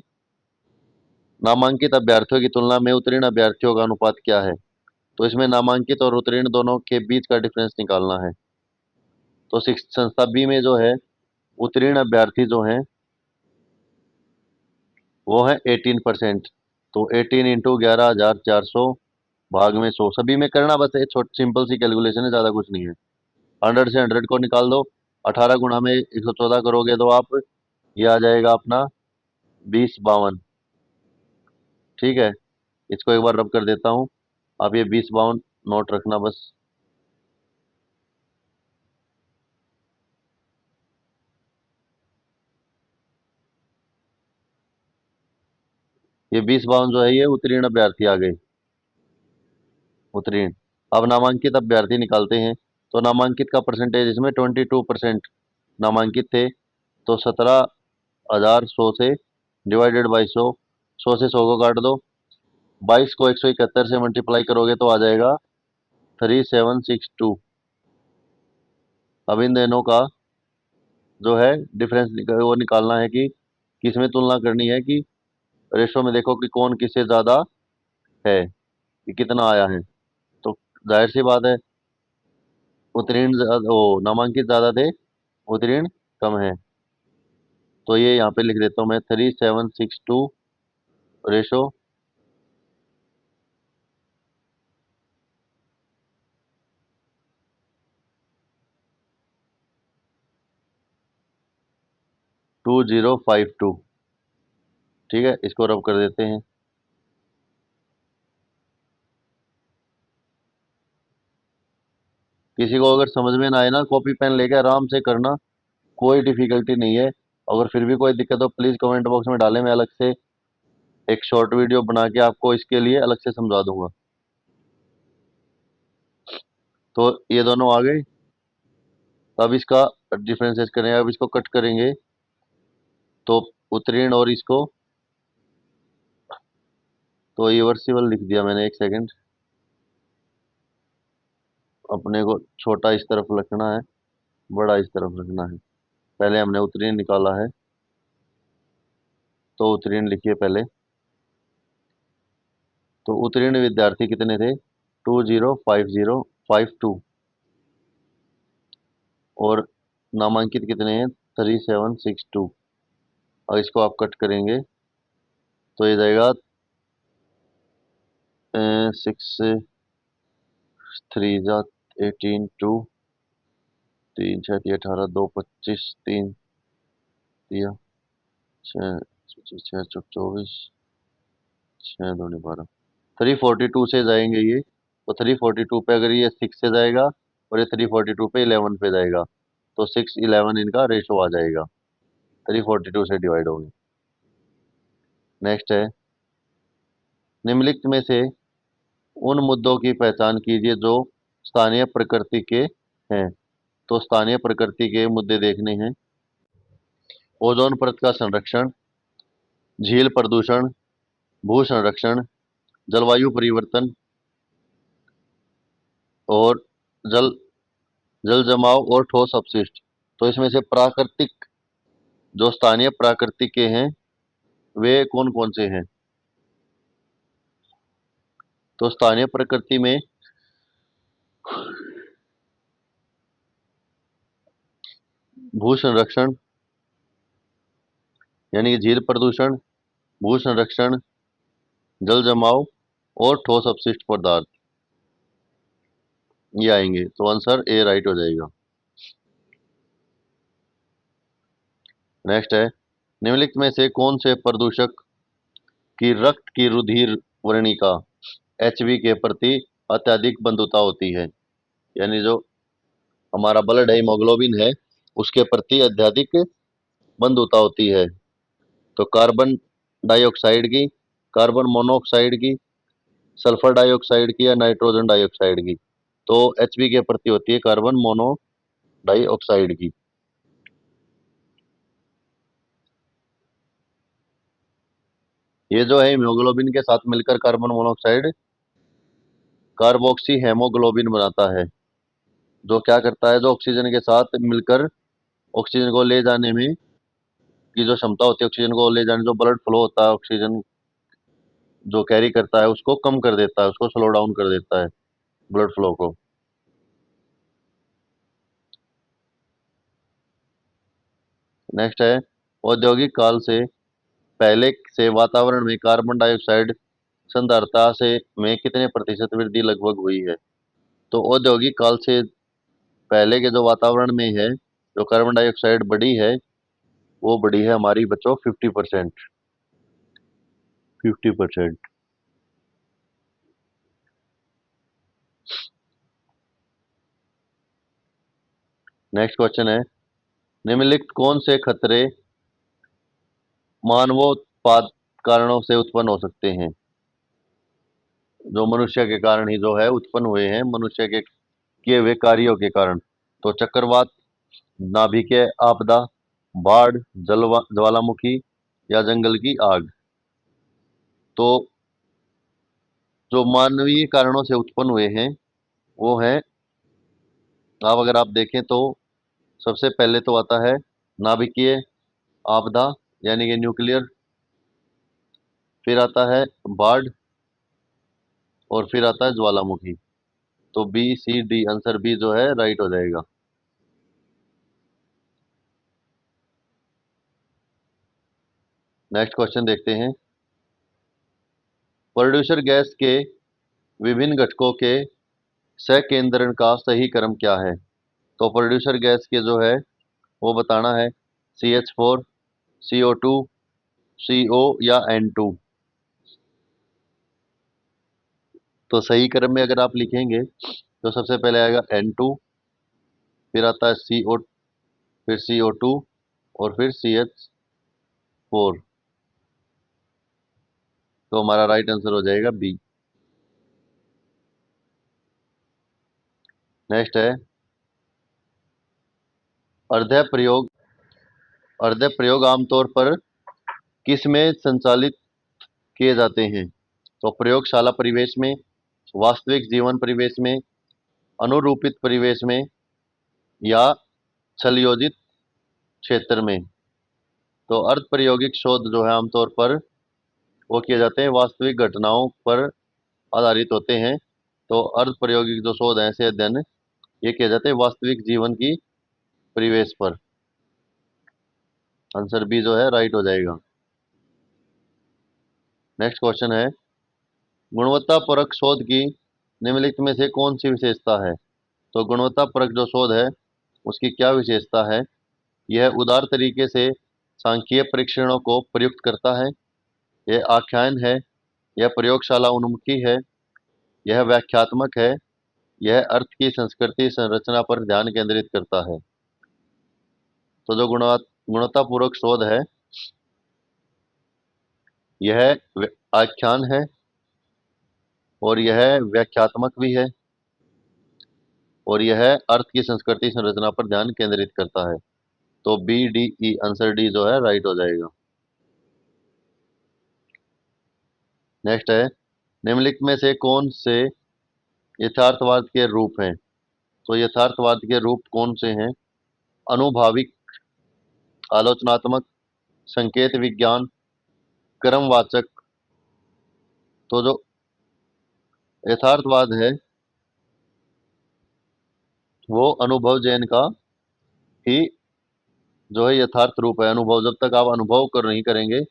नामांकित अभ्यर्थियों की तुलना में उत्तीर्ण अभ्यर्थियों का अनुपात क्या है। तो इसमें नामांकित और उत्तीर्ण दोनों के बीच का डिफरेंस निकालना है। तो संस्था बी में जो है उत्तीर्ण अभ्यर्थी जो हैं वो है 18%। तो 18 इंटू 11,400 भाग में 100, सभी में करना बस एक छोटी सिंपल सी कैलकुलेशन है, ज़्यादा कुछ नहीं है। 100 से 100 को निकाल दो, 18 गुणा में 114 करोगे तो आप ये आ जाएगा अपना 2052। ठीक है, इसको एक बार रब कर देता हूँ, आप ये 2052 नोट रखना बस। ये 2052 जो है ये उत्तीर्ण अभ्यर्थी आ गए, उत्तीर्ण। अब नामांकित अभ्यर्थी निकालते हैं। तो नामांकित का परसेंटेज इसमें 22% नामांकित थे, तो 17,100 से डिवाइडेड बाई 100 से 100 को काट दो, 22 को 171 से मल्टीप्लाई करोगे तो आ जाएगा 3762। अब इन दोनों का जो है डिफरेंस वो निकालना है कि किसमें तुलना करनी है, कि रेशो में देखो कि कौन किससे ज़्यादा है, कि कितना आया है। तो जाहिर सी बात है उत्तीर्ण वो नामांकित ज़्यादा थे, उत्तीर्ण कम है। तो ये यहाँ पे लिख देता हूँ मैं 3762 रेशो 2052। ठीक है, इसको रब कर देते हैं। किसी को अगर समझ में ना आए ना, कॉपी पेन लेके आराम से करना, कोई डिफिकल्टी नहीं है। अगर फिर भी कोई दिक्कत हो प्लीज़ कमेंट बॉक्स में डालें, मैं अलग से एक शॉर्ट वीडियो बना के आपको इसके लिए अलग से समझा दूंगा। तो ये दोनों आ गए। अब इसका डिफरेंसेस करें, अब इसको कट करेंगे तो उत्तीर्ण और इसको, तो रिवर्सिबल लिख दिया मैंने, एक सेकंड। अपने को छोटा इस तरफ रखना है, बड़ा इस तरफ रखना है। पहले हमने उत्तीर्ण निकाला है, तो उत्तीर्ण लिखिए पहले। तो उत्तीर्ण विद्यार्थी कितने थे? 205052। और नामांकित कितने हैं? 3762। और इसको आप कट करेंगे तो ये जाएगा 6 3 जा 18 2 3 6 18 2 25 3 दिया 6 6 6 24 6 2 12। 342 से जाएंगे ये, तो 342 पे अगर ये 6 से जाएगा और ये 342 पे 11 पे जाएगा, तो 6 11 इनका रेशो आ जाएगा, 342 से डिवाइड होंगे। नेक्स्ट है, निम्नलिखित में से उन मुद्दों की पहचान कीजिए जो स्थानीय प्रकृति के हैं। तो स्थानीय प्रकृति के मुद्दे देखने हैं। ओजोन परत का संरक्षण, झील प्रदूषण, भू संरक्षण, जलवायु परिवर्तन और जल जल जमाव और ठोस अपशिष्ट। तो इसमें से प्राकृतिक, जो स्थानीय प्रकृति के हैं, वे कौन कौन से हैं? तो स्थानीय प्रकृति में भू संरक्षण यानी कि झील प्रदूषण, भू संरक्षण, जल जमाव और ठोस अपशिष्ट पदार्थ, ये आएंगे। तो आंसर ए राइट हो जाएगा। नेक्स्ट है, निम्नलिखित में से कौन से प्रदूषक की रक्त की रुधिर वर्णिका एचबी के प्रति अत्यधिक बंधुता होती है? यानी जो हमारा ब्लड हीमोग्लोबिन है, उसके प्रति अत्यधिक बंधुता होती है। तो कार्बन डाइऑक्साइड की, कार्बन मोनोऑक्साइड की, सल्फर डाइऑक्साइड की या नाइट्रोजन डाइऑक्साइड की? तो एचबी के प्रति होती है कार्बन मोनो डाइऑक्साइड की। ये जो है हीमोग्लोबिन के साथ मिलकर कार्बन मोनोऑक्साइड कार्बोक्सी हेमोग्लोबिन बनाता है, जो क्या करता है, जो ऑक्सीजन के साथ मिलकर ऑक्सीजन को ले जाने में की जो क्षमता होती है, ऑक्सीजन को ले जाने, जो ब्लड फ्लो होता है, ऑक्सीजन जो कैरी करता है उसको कम कर देता है, उसको स्लो डाउन कर देता है ब्लड फ्लो को। नेक्स्ट है, औद्योगिक काल से पहले से वातावरण में कार्बन डाइऑक्साइड सांद्रता से में कितने प्रतिशत वृद्धि लगभग हुई है? तो औद्योगिक काल से पहले के जो वातावरण में है, जो कार्बन डाइऑक्साइड बढ़ी है, वो बढ़ी है हमारी बच्चों 50%। 50%। नेक्स्ट क्वेश्चन है, निम्नलिखित कौन से खतरे मानवोत्पाद कारणों से उत्पन्न हो सकते हैं? जो मनुष्य के कारण ही जो है उत्पन्न हुए हैं, मनुष्य के किए हुए कार्यों के कारण। तो चक्रवात, नाभिकीय आपदा, बाढ़, ज्वालामुखी या जंगल की आग? तो जो मानवीय कारणों से उत्पन्न हुए हैं वो है, अगर आप देखें तो सबसे पहले तो आता है नाभिकीय आपदा यानी कि न्यूक्लियर, फिर आता है बाढ़ और फिर आता है ज्वालामुखी। तो B C D, answer B जो है राइट हो जाएगा। नेक्स्ट क्वेश्चन देखते हैं, प्रोड्यूसर गैस के विभिन्न घटकों के संकेंद्रण का सही क्रम क्या है? तो प्रोड्यूसर गैस के जो है वो बताना है, CH4, CO2, CO या N2। तो सही क्रम में अगर आप लिखेंगे तो सबसे पहले आएगा N2, फिर आता है CO, फिर CO2 और फिर CH4। तो हमारा राइट आंसर हो जाएगा बी। नेक्स्ट है, अर्ध प्रयोग अर्ध प्रयोग आमतौर पर किस में संचालित किए जाते हैं? तो प्रयोगशाला परिवेश में, वास्तविक जीवन परिवेश में, अनुरूपित परिवेश में या छलयोजित क्षेत्र में। तो अर्ध प्रायोगिक शोध जो है आमतौर पर वो किए जाते हैं, वास्तविक घटनाओं पर आधारित होते हैं। तो अर्ध प्रायोगिक जो शोध है, ऐसे अध्ययन ये किए जाते हैं वास्तविक जीवन की परिवेश पर। आंसर बी जो है राइट हो जाएगा। नेक्स्ट क्वेश्चन है, गुणवत्ता परक शोध की निम्नलिखित में से कौन सी विशेषता है। तो गुणवत्ता परक जो शोध है उसकी क्या विशेषता है। यह उदार तरीके से सांख्यिकीय परीक्षणों को प्रयुक्त करता है, यह आख्यान है, यह प्रयोगशाला उन्मुखी है, यह व्याख्यात्मक है, यह अर्थ की संस्कृति संरचना पर ध्यान केंद्रित करता है। तो जो गुणवत्तापूर्वक शोध है यह आख्यान है और यह व्याख्यात्मक भी है और यह अर्थ की संस्कृति संरचना पर ध्यान केंद्रित करता है। तो B D E answer D जो है राइट हो जाएगा। नेक्स्ट है, निम्नलिखित में से कौन से यथार्थवाद के रूप हैं। तो यथार्थवाद के रूप कौन से हैं। अनुभाविक, आलोचनात्मक, संकेत विज्ञान, क्रमवाचक। तो जो यथार्थवाद है वो अनुभवजन्य का ही जो है यथार्थ रूप है। अनुभव, जब तक आप अनुभव कर नहीं करेंगे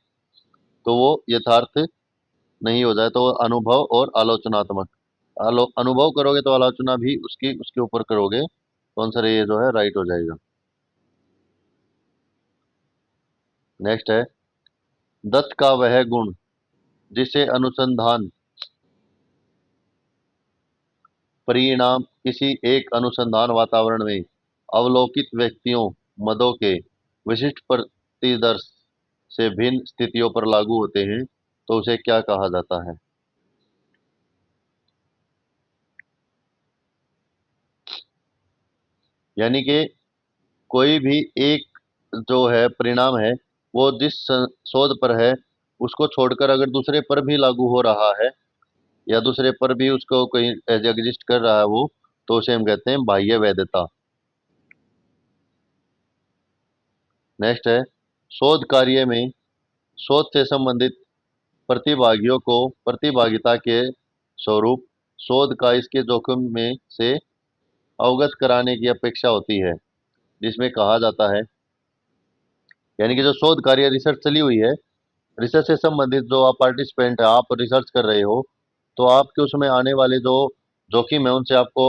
तो वो यथार्थ नहीं हो जाए। तो अनुभव और आलोचनात्मक, अनुभव करोगे तो आलोचना भी उसकी उसके ऊपर करोगे। तो आंसर ये जो है राइट हो जाएगा। नेक्स्ट है, दत्त का वह गुण जिसे अनुसंधान परिणाम किसी एक अनुसंधान वातावरण में अवलोकित व्यक्तियों मदों के विशिष्ट प्रतिदर्श से भिन्न स्थितियों पर लागू होते हैं, तो उसे क्या कहा जाता है। यानी कि कोई भी एक जो है परिणाम है वो जिस शोध पर है उसको छोड़कर अगर दूसरे पर भी लागू हो रहा है या दूसरे पर भी उसको कोई एग्जिस्ट कर रहा है वो, तो उसे हम कहते हैं बाह्य वैधता। नेक्स्ट है, शोध कार्य में शोध से संबंधित प्रतिभागियों को प्रतिभागिता के स्वरूप शोध का इसके जोखिम में से अवगत कराने की अपेक्षा होती है, जिसमें कहा जाता है। यानी कि जो शोध कार्य रिसर्च चली हुई है, रिसर्च से संबंधित जो आप पार्टिसिपेंट है, आप रिसर्च कर रहे हो, तो आपके उसमें आने वाले जो जोखिम है उनसे आपको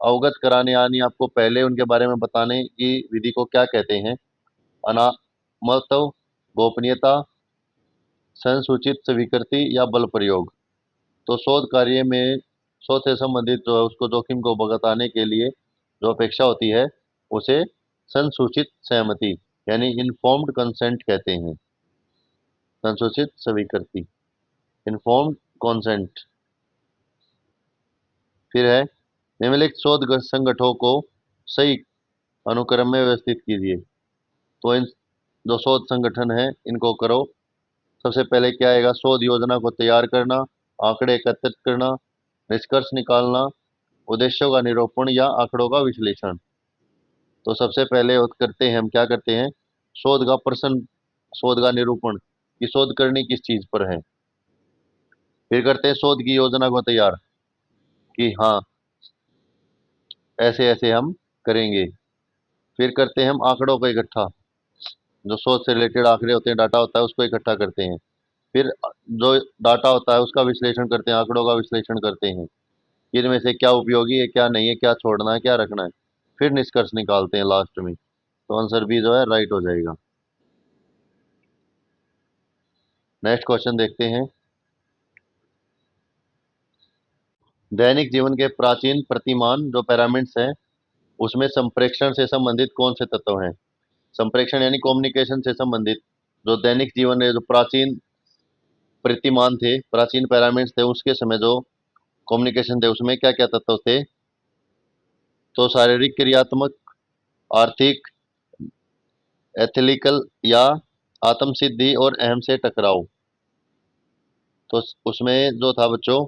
अवगत कराने यानी आपको पहले उनके बारे में बताने की विधि को क्या कहते हैं। अनामतव, गोपनीयता, संसूचित स्वीकृति या बल प्रयोग। तो शोध कार्य में शोध से संबंधित जो है उसको जोखिम को बताने के लिए जो अपेक्षा होती है उसे संसूचित सहमति यानी इन्फॉर्म्ड कंसेंट कहते हैं। संसूचित स्वीकृति, इन्फॉर्म्ड कंसेंट। फिर है, निम्नलिखित शोध संगठनों को सही अनुक्रम में व्यवस्थित कीजिए। तो इन जो शोध संगठन है इनको करो। सबसे पहले क्या आएगा, शोध योजना को तैयार करना, आंकड़े एकत्रित करना, निष्कर्ष निकालना, उद्देश्यों का निरूपण या आंकड़ों का विश्लेषण। तो सबसे पहले करते हैं हम क्या करते हैं, शोध का प्रश्न, शोध का निरूपण कि शोध करनी किस चीज पर है। फिर करते हैं शोध की योजना को तैयार कि हाँ ऐसे ऐसे हम करेंगे। फिर करते हैं हम आंकड़ों को इकट्ठा, जो शोध से रिलेटेड आंकड़े होते हैं, डाटा होता है, उसको इकट्ठा करते हैं। फिर जो डाटा होता है उसका विश्लेषण करते हैं, आंकड़ों का विश्लेषण करते हैं कि इनमें से क्या उपयोगी है, क्या नहीं है, क्या छोड़ना है, क्या रखना है। फिर निष्कर्ष निकालते हैं लास्ट में। तो आंसर बी जो है राइट हो जाएगा। नेक्स्ट क्वेश्चन देखते हैं, दैनिक जीवन के प्राचीन प्रतिमान जो पिरामिड्स हैं उसमें संप्रेक्षण से संबंधित कौन से तत्व हैं। संप्रेक्षण यानी कम्युनिकेशन से संबंधित जो दैनिक जीवन में जो प्राचीन प्रतिमान थे, प्राचीन पिरामिड्स थे, उसके समय जो कम्युनिकेशन थे उसमें क्या क्या तत्व थे। तो शारीरिक, क्रियात्मक, आर्थिक, एथिकल या आत्मसिद्धि और अहम से टकराव। तो उसमें जो था बच्चों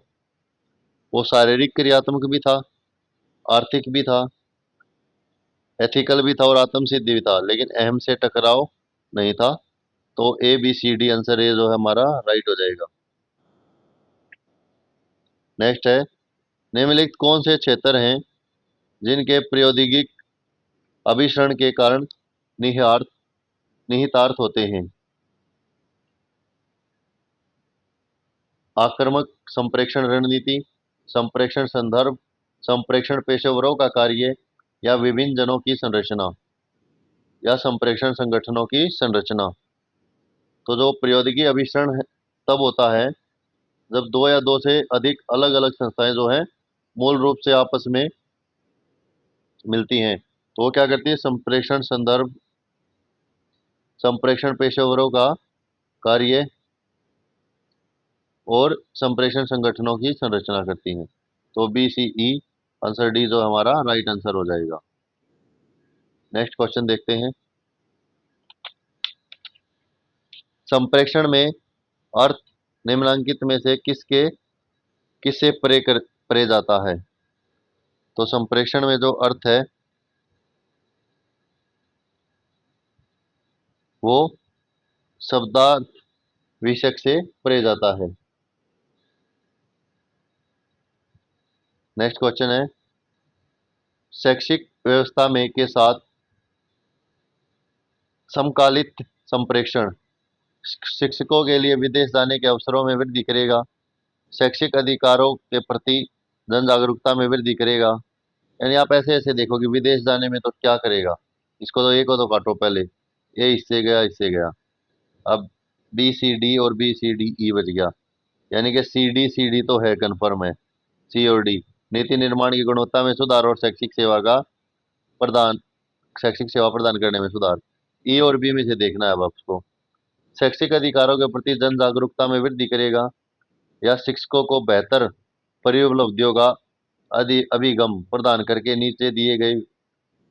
वो शारीरिक क्रियात्मक भी था आर्थिक भी था, एथिकल भी था और आत्म सिद्धि भी था, लेकिन अहम से टकराव नहीं था। तो A B C D answer A जो है हमारा राइट हो जाएगा। नेक्स्ट है, निम्नलिखित कौन से क्षेत्र हैं जिनके प्रायोगिक अभिसरण के कारण निहितार्थ निहितार्थ होते हैं? आक्रामक संप्रेषण रणनीति, संप्रेषण संदर्भ, संप्रेषण पेशेवरों का कार्य, या विभिन्न जनों की संरचना, या संप्रेषण संगठनों की संरचना। तो जो प्रौद्योगिकी अभिसरण तब होता है जब दो या दो से अधिक अलग अलग संस्थाएं जो है मूल रूप से आपस में मिलती हैं। तो वो क्या करती है, संप्रेषण संदर्भ, संप्रेषण पेशेवरों का कार्य और संप्रेषण संगठनों की संरचना करती हैं। तो B C E answer D जो हमारा राइट आंसर हो जाएगा। नेक्स्ट क्वेश्चन देखते हैं। संप्रेषण में अर्थ निम्नलिखित में से किससे परे जाता है? तो संप्रेषण में जो अर्थ है वो शब्दार्थ विषयक से परे जाता है। नेक्स्ट क्वेश्चन है, शैक्षिक व्यवस्था में के साथ समकालित संप्रेषण शिक्षकों के लिए विदेश जाने के अवसरों में वृद्धि करेगा, शैक्षिक अधिकारों के प्रति जन जागरूकता में वृद्धि करेगा। यानी आप ऐसे ऐसे देखो कि विदेश जाने में तो क्या करेगा, इसको तो एक को तो काटो पहले, ये इससे गया, अब बी सी डी और बी सी डी ई बच गया, यानी कि सी डी तो है, कन्फर्म है। सी और डी, नीति निर्माण की गुणवत्ता में सुधार और प्रदान शैक्षिक सेवा प्रदान करने में सुधार। ई और बी में से देखना है अब आपको। शैक्षिक अधिकारों के प्रति जन जागरूकता में वृद्धि करेगा, या शिक्षकों को बेहतर परिउपलब्धियों का अभिगम प्रदान करके नीचे दिए गए।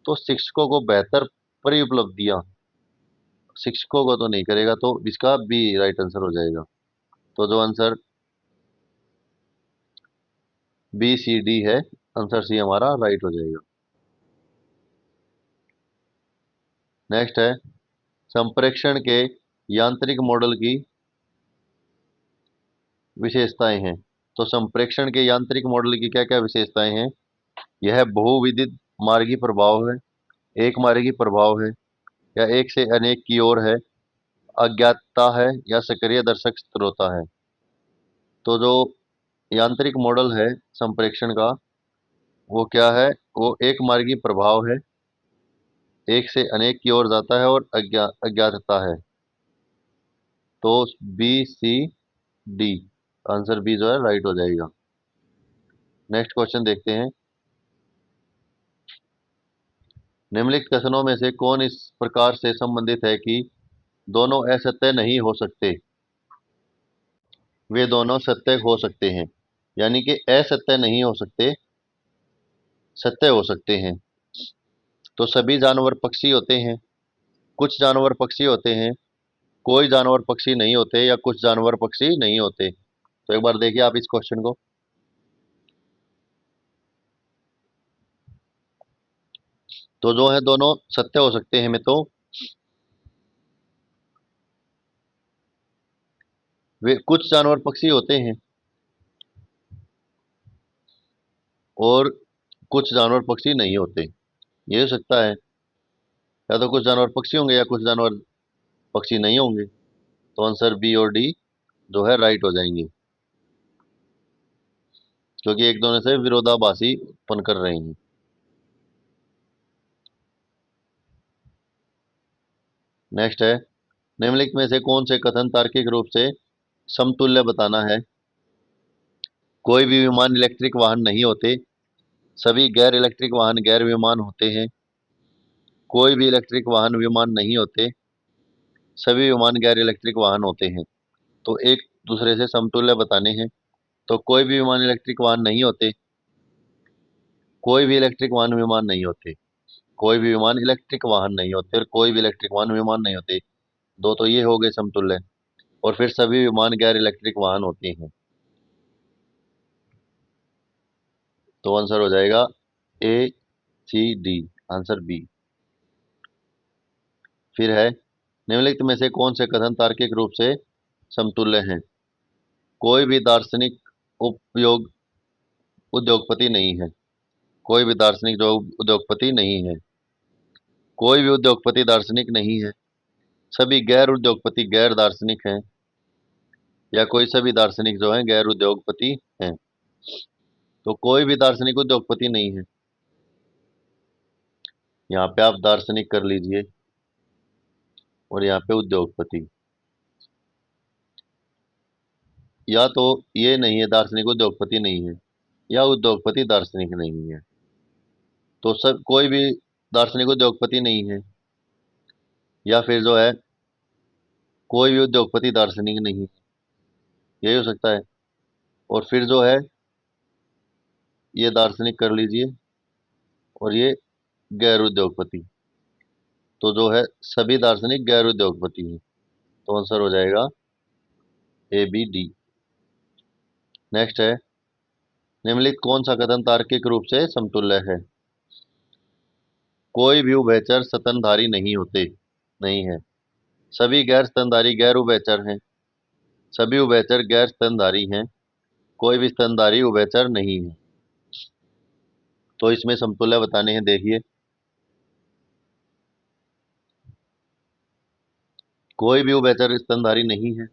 तो शिक्षकों को बेहतर परिउपलब्धियां शिक्षकों को तो नहीं करेगा, तो इसका बी राइट आंसर हो जाएगा। तो जो आंसर बी सी डी है, आंसर सी हमारा राइट हो जाएगा। नेक्स्ट है, संप्रेषण के यांत्रिक मॉडल की विशेषताएं हैं। तो संप्रेषण के यांत्रिक मॉडल की क्या क्या विशेषताएं हैं? यह बहुविध मार्गी प्रभाव है, एक मार्गी प्रभाव है, या एक से अनेक की ओर है, अज्ञातता है, या सक्रिय दर्शक स्रोता है। तो जो यांत्रिक मॉडल है संप्रेषण का वो क्या है, वो एक मार्गी प्रभाव है, एक से अनेक की ओर जाता है, और अज्ञातता है। तो B C D answer B जो है राइट हो जाएगा। नेक्स्ट क्वेश्चन देखते हैं। निम्नलिखित कथनों में से कौन इस प्रकार से संबंधित है कि दोनों असत्य नहीं हो सकते? वे दोनों सत्य हो सकते हैं, यानी कि असत्य नहीं हो सकते, सत्य हो सकते हैं। तो सभी जानवर पक्षी होते हैं, कुछ जानवर पक्षी होते हैं, कोई जानवर पक्षी नहीं होते, या कुछ जानवर पक्षी नहीं होते। तो एक बार देखिए आप इस क्वेश्चन को। तो जो है दोनों सत्य हो सकते हैं में तो वे कुछ जानवर पक्षी होते हैं और कुछ जानवर पक्षी नहीं होते, ये हो सकता है। या तो कुछ जानवर पक्षी होंगे या कुछ जानवर पक्षी नहीं होंगे। तो आंसर बी और डी जो है राइट हो जाएंगे, क्योंकि एक दोनों से विरोधाभासी उत्पन्न कर रहे हैं। नेक्स्ट है, निम्नलिखित में से कौन से कथन तार्किक रूप से समतुल्य बताना है? कोई भी विमान इलेक्ट्रिक वाहन नहीं होते, सभी गैर इलेक्ट्रिक वाहन गैर विमान होते हैं, कोई भी इलेक्ट्रिक वाहन विमान नहीं होते, सभी विमान गैर इलेक्ट्रिक वाहन होते हैं। तो एक दूसरे से समतुल्य बताने हैं। तो कोई भी विमान इलेक्ट्रिक वाहन नहीं होते, कोई भी इलेक्ट्रिक वाहन विमान नहीं होते, कोई भी विमान इलेक्ट्रिक वाहन नहीं होते, और कोई भी इलेक्ट्रिक वाहन विमान नहीं होते। दो तो ये हो गए समतुल्य, और फिर सभी विमान गैर इलेक्ट्रिक वाहन होते हैं। तो आंसर हो जाएगा ए सी डी, आंसर बी। फिर है, निम्नलिखित में से कौन से कथन तार्किक रूप से समतुल्य हैं? कोई भी दार्शनिक उपयोग उद्योगपति नहीं है। कोई भी दार्शनिक जो उद्योगपति नहीं है। कोई भी उद्योगपति दार्शनिक नहीं है। सभी गैर उद्योगपति गैर दार्शनिक हैं, या कोई सभी दार्शनिक जो हैं गैर उद्योगपति हैं। तो कोई भी दार्शनिक उद्योगपति नहीं है। यहाँ पे आप दार्शनिक कर लीजिए और यहाँ पे उद्योगपति। या तो ये नहीं है, दार्शनिक उद्योगपति नहीं है, या उद्योगपति दार्शनिक नहीं है। तो सब कोई भी दार्शनिक उद्योगपति नहीं है, या फिर जो है कोई भी उद्योगपति दार्शनिक नहीं है, यही हो सकता है। और फिर जो है ये दार्शनिक कर लीजिए और ये गैर उद्योगपति। तो जो है सभी दार्शनिक गैर उद्योगपति हैं। तो आंसर हो जाएगा ए बी डी। नेक्स्ट है, निम्नलिखित कौन सा कथन तार्किक रूप से समतुल्य है? कोई भी उभयचर स्तनधारी नहीं होते, नहीं है। सभी गैर स्तनधारी गैर उभयचर हैं। सभी उभयचर गैर स्तनधारी हैं। कोई भी स्तनधारी उभयचर नहीं है। तो इसमें समतुल्य बताने हैं, देखिए। कोई भी उभयचर स्तनधारी नहीं है,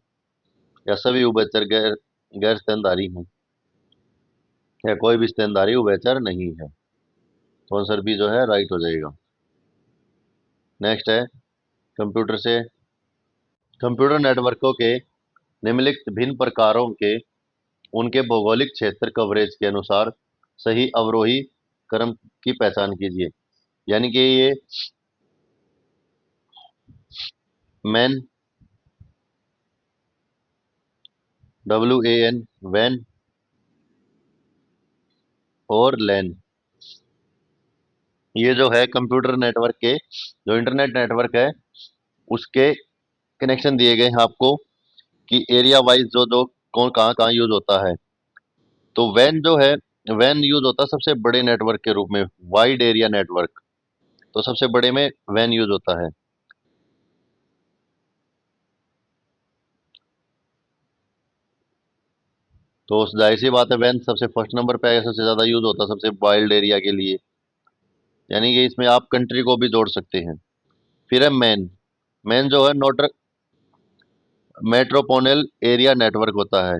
या सभी उभयचर गैर गैर स्तनधारी हैं, या कोई भी स्तनधारी उभयचर नहीं है। तो आंसर बी जो है राइट हो जाएगा। नेक्स्ट है, कंप्यूटर से, कंप्यूटर नेटवर्कों के निम्नलिखित भिन्न प्रकारों के उनके भौगोलिक क्षेत्र कवरेज के अनुसार सही अवरोही क्रम की पहचान कीजिए। यानी कि ये मैन, WAN, वैन और लैन, ये जो है कंप्यूटर नेटवर्क के, जो इंटरनेट नेटवर्क है उसके कनेक्शन दिए गए हैं आपको, कि एरिया वाइज जो जो कौन कहाँ कहाँ यूज होता है। तो वैन जो है, वैन यूज होता है सबसे बड़े नेटवर्क के रूप में, वाइड एरिया नेटवर्क। तो सबसे बड़े में वैन यूज होता है। तो जाहिर सी बात है वैन सबसे फर्स्ट नंबर पे आएगा, सबसे ज्यादा यूज होता है सबसे वाइल्ड एरिया के लिए। यानी कि इसमें आप कंट्री को भी जोड़ सकते हैं। फिर है मैन। मैन जो है नोटर मेट्रोपोनल एरिया नेटवर्क होता है।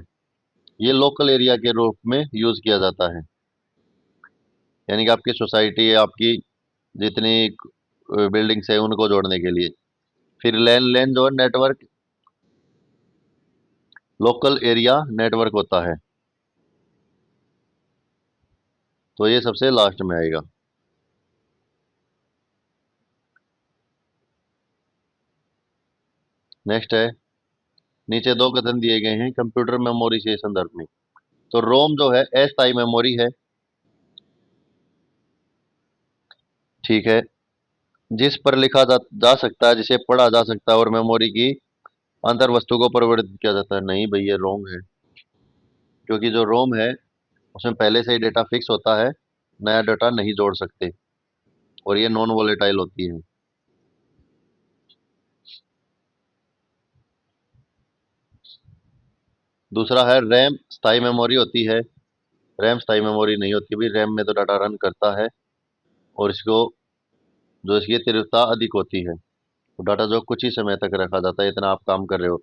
ये लोकल एरिया के रूप में यूज किया जाता है। यानी कि आपकी सोसाइटी है, आपकी जितनी बिल्डिंग्स है उनको जोड़ने के लिए। फिर लैन, लैन जो है नेटवर्क, लोकल एरिया नेटवर्क होता है। तो ये सबसे लास्ट में आएगा। नेक्स्ट है, नीचे दो कथन दिए गए हैं कंप्यूटर मेमोरी से संदर्भ में। तो रोम जो है अस्थायी मेमोरी है, ठीक है, जिस पर लिखा जा सकता है, जिसे पढ़ा जा सकता है, और मेमोरी की अंतर वस्तु को परिवर्तित किया जाता है। नहीं भैया, रोंग है। क्योंकि जो रोम है उसमें पहले से ही डेटा फिक्स होता है, नया डेटा नहीं जोड़ सकते, और ये नॉन वोलेटाइल होती है। दूसरा है रैम, स्थायी मेमोरी होती है। रैम स्थायी मेमोरी नहीं होती भाई, रैम में तो डाटा रन करता है, और इसको जो इसकी तीव्रता अधिक होती है, तो डाटा जो कुछ ही समय तक रखा जाता है, इतना आप काम कर रहे हो।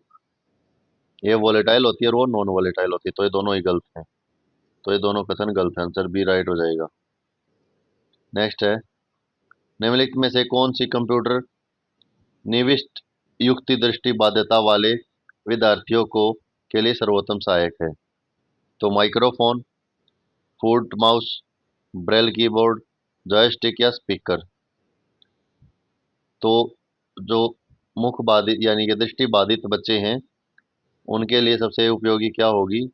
ये वोलेटाइल होती है और वो नॉन वोलेटाइल होती है, तो ये दोनों ही गलत हैं। तो ये दोनों कथन गलत है, आंसर बी राइट हो जाएगा। नेक्स्ट है, निम्नलिखित में से कौन सी कंप्यूटर निविष्ट युक्ति दृष्टि बाध्यता वाले विद्यार्थियों को के लिए सर्वोत्तम सहायक है? तो microphone, foot mouse, Braille keyboard, joystick या स्पीकर। तो जो मुख बाधित यानी कि दृष्टि बाधित बच्चे हैं उनके लिए सबसे उपयोगी क्या होगी?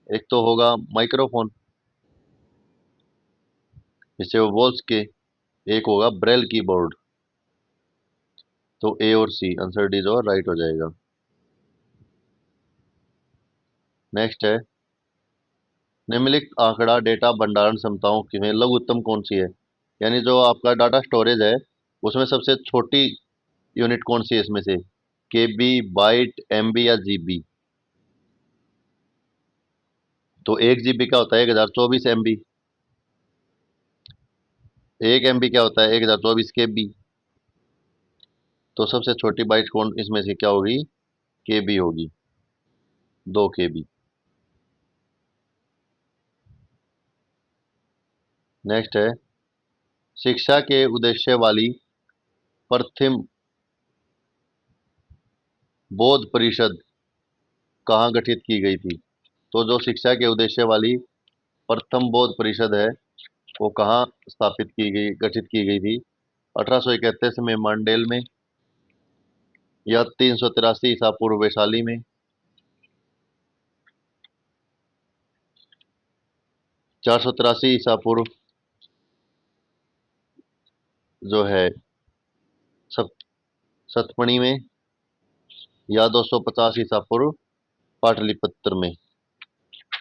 एक तो होगा माइक्रोफोन, जिससे वो बोल सके। एक होगा ब्रेल कीबोर्ड। तो ए और सी, आंसर डी जो राइट हो जाएगा। नेक्स्ट है, निम्नलिखित आंकड़ा डेटा भंडारण क्षमताओं की में लघुत्तम कौन सी है? यानी जो आपका डाटा स्टोरेज है उसमें सबसे छोटी यूनिट कौन सी है इसमें से? केबी, बाइट, एमबी या जीबी? तो 1 जीबी क्या होता है? 1024 MB। 1 MB क्या होता है? 1024 KB। तो सबसे छोटी बाइट कौन इसमें से क्या होगी? केबी होगी, 2 KB। नेक्स्ट है, शिक्षा के उद्देश्य वाली प्रथम बौद्ध परिषद कहाँ गठित की गई थी? तो जो शिक्षा के उद्देश्य वाली प्रथम बौद्ध परिषद है वो कहाँ स्थापित की गई, गठित की गई थी? 1831 में मांडेल में, या 383 ईसा पूर्व वैशाली में, 483 ईसा पूर्व जो है सत सतपणी में, या 250 ईसा पूर्व पाटलिपुत्र में।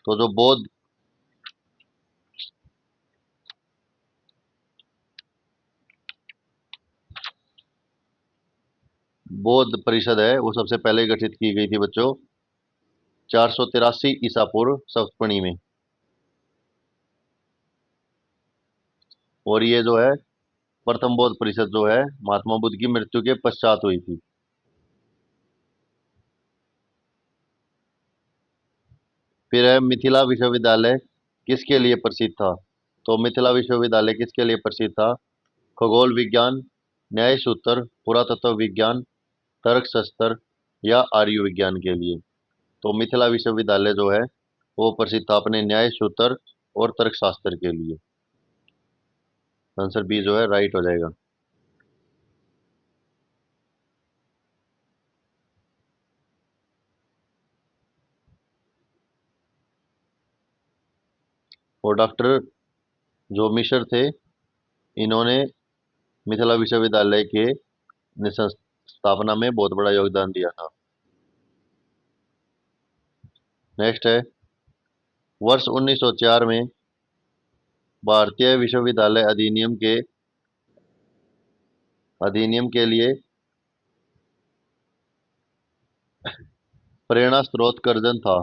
तो जो बौद्ध परिषद है वो सबसे पहले गठित की गई थी बच्चों 483 ईसा पूर्व सतपणी में। और ये जो है प्रथम बौद्ध परिषद जो है महात्मा बुद्ध की मृत्यु के पश्चात हुई थी। फिर है, मिथिला विश्वविद्यालय किसके लिए प्रसिद्ध था? तो मिथिला विश्वविद्यालय किसके लिए प्रसिद्ध था? खगोल विज्ञान, न्याय सूत्र, पुरातत्व विज्ञान, तर्कशास्त्र या आर्य विज्ञान के लिए? तो मिथिला विश्वविद्यालय जो है वो प्रसिद्ध था अपने न्याय सूत्र और तर्कशास्त्र के लिए। आंसर बी जो है राइट हो जाएगा। और डॉक्टर जो मिश्र थे इन्होंने मिथिला विश्वविद्यालय के स्थापना में बहुत बड़ा योगदान दिया था। नेक्स्ट है, वर्ष 1904 में भारतीय विश्वविद्यालय अधिनियम के लिए प्रेरणा स्रोत कर्जन था,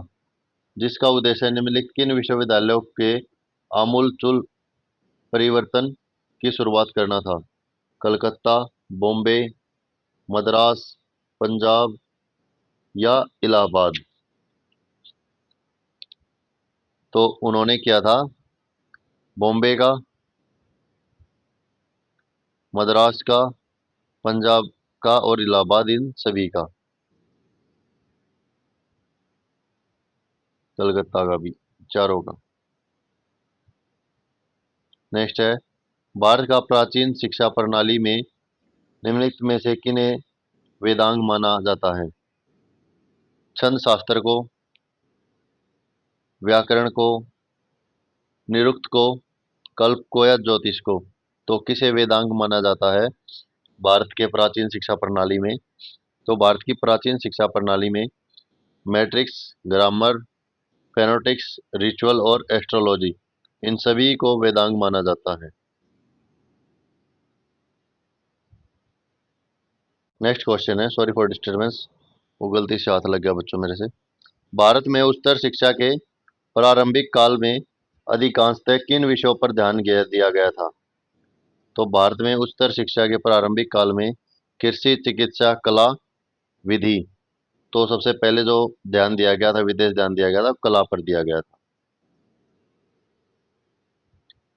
जिसका उद्देश्य निम्नलिखित किन विश्वविद्यालयों के आमूलचूल परिवर्तन की शुरुआत करना था? कलकत्ता, बॉम्बे, मद्रास, पंजाब या इलाहाबाद? तो उन्होंने किया था बॉम्बे का, मद्रास का, पंजाब का और इलाहाबाद, इन सभी का। कलकत्ता का भी, चारों का। नेक्स्ट है, भारत का प्राचीन शिक्षा प्रणाली में निम्नलिखित में से किन्हें वेदांग माना जाता है? छंद शास्त्र को, व्याकरण को, निरुक्त को, कल्प को या ज्योतिष को? तो किसे वेदांग माना जाता है भारत के प्राचीन शिक्षा प्रणाली में? तो भारत की प्राचीन शिक्षा प्रणाली में मैट्रिक्स, ग्रामर, फेनोटिक्स, रिचुअल और एस्ट्रोलॉजी, इन सभी को वेदांग माना जाता है। नेक्स्ट क्वेश्चन है, सॉरी फॉर डिस्टर्बेंस, वो गलती से हाथ लग गया बच्चों मेरे से। भारत में उच्चतर शिक्षा के प्रारंभिक काल में अधिकांशतः किन विषयों पर ध्यान दिया गया था? तो भारत में उच्चतर शिक्षा के प्रारंभिक काल में कृषि, चिकित्सा, कला, विधि, तो सबसे पहले जो ध्यान दिया गया था, विदेश ध्यान दिया गया था, कला पर दिया गया था।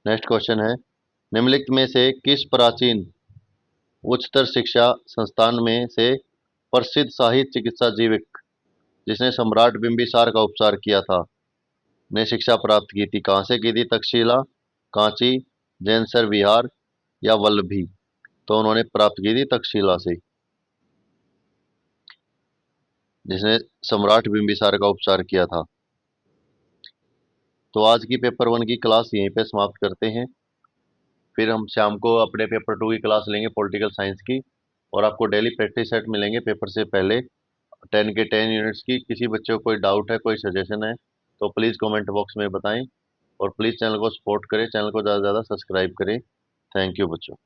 नेक्स्ट क्वेश्चन है, निम्नलिखित में से किस प्राचीन उच्चतर शिक्षा संस्थान में से प्रसिद्ध साहित्य चिकित्सा जीविक जिसने सम्राट बिंबिसार का उपचार किया था ने शिक्षा प्राप्त की थी? कहाँ से की थी? तक्षशिला, कांची, जैनसर विहार या वल्लभी? तो उन्होंने प्राप्त की थी तक्षशिला से, जिसने सम्राट बिंबिसार का उपचार किया था। तो आज की पेपर 1 की क्लास यहीं पे समाप्त करते हैं। फिर हम शाम को अपने पेपर 2 की क्लास लेंगे पॉलिटिकल साइंस की, और आपको डेली प्रैक्टिस सेट मिलेंगे पेपर से पहले 10 के 10 यूनिट्स की। किसी बच्चे को कोई डाउट है, कोई सजेशन है तो प्लीज़ कमेंट बॉक्स में बताएं और प्लीज़ चैनल को सपोर्ट करें, चैनल को ज़्यादा से ज़्यादा सब्सक्राइब करें। थैंक यू बच्चों।